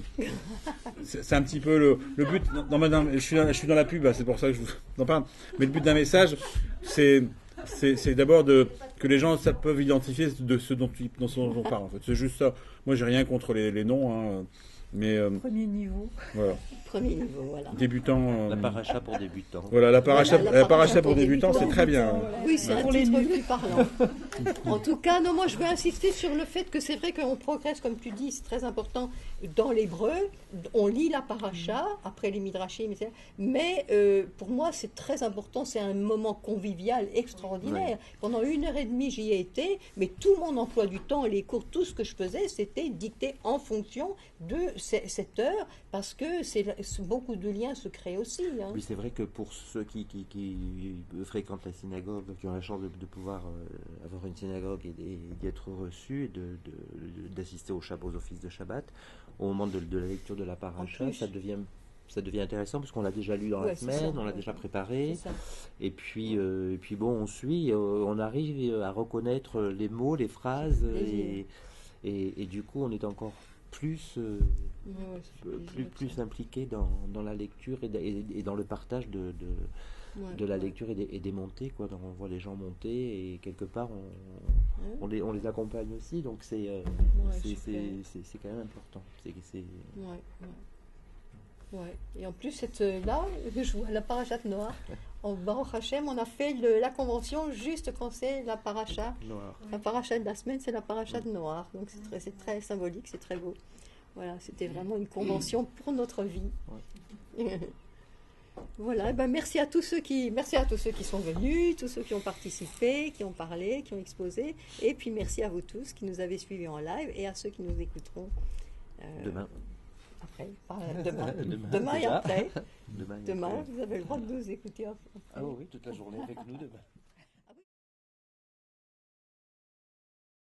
c'est un petit peu le but. Non, madame, je suis dans la pub, c'est pour ça que je vous en parle. Mais le but d'un message, c'est d'abord que les gens peuvent identifier de ce dont on parle. En fait, c'est juste ça. Moi, j'ai rien contre les noms, hein, mais Premier niveau. voilà. Premier niveau, voilà. Débutant. La paracha pour débutants. Voilà, la paracha Voilà, pour débutants, c'est très bien. Oui, c'est un Pour les titre nuls. plus parlant. En tout cas, non, moi je veux insister sur le fait que c'est vrai qu'on progresse, comme tu dis, c'est très important dans l'hébreu. On lit la paracha, après les midrashim, etc. Mais pour moi, c'est très important, c'est un moment convivial extraordinaire. Pendant 1h30, j'y ai été, mais tout mon emploi du temps, les cours, tout ce que je faisais, c'était dicté en fonction de cette heure, parce que beaucoup de liens se créent aussi. Hein. Oui, c'est vrai que pour ceux qui fréquentent la synagogue, qui ont la chance de pouvoir avoir une synagogue et d'y être reçus, et d'assister aux offices de Shabbat, au moment de la lecture de la paracha, ça devient intéressant parce qu'on l'a déjà lu dans la semaine, on l'a déjà préparé, et puis bon, on suit, on arrive à reconnaître les mots, les phrases, et du coup, on est encore plus impliqué dans la lecture et dans le partage de la lecture et des montées, quoi. Donc, on voit les gens monter et quelque part on les accompagne aussi, donc c'est quand même important. Ouais. Et en plus, là, je vois la parachat Noir. En Baruch Hashem, on a fait la convention juste quand c'est la paracha. Noir. La paracha de la semaine, c'est la paracha de Noir. Donc c'est très symbolique, c'est très beau. Voilà, c'était vraiment une convention pour notre vie. Ouais. Voilà, et ben merci à tous ceux qui sont venus, tous ceux qui ont participé, qui ont parlé, qui ont exposé. Et puis merci à vous tous qui nous avez suivis en live et à ceux qui nous écouteront demain. Après, demain et déjà. après. Demain, Demain, vous avez le droit de nous écouter. Ah oui, toute la journée avec nous demain.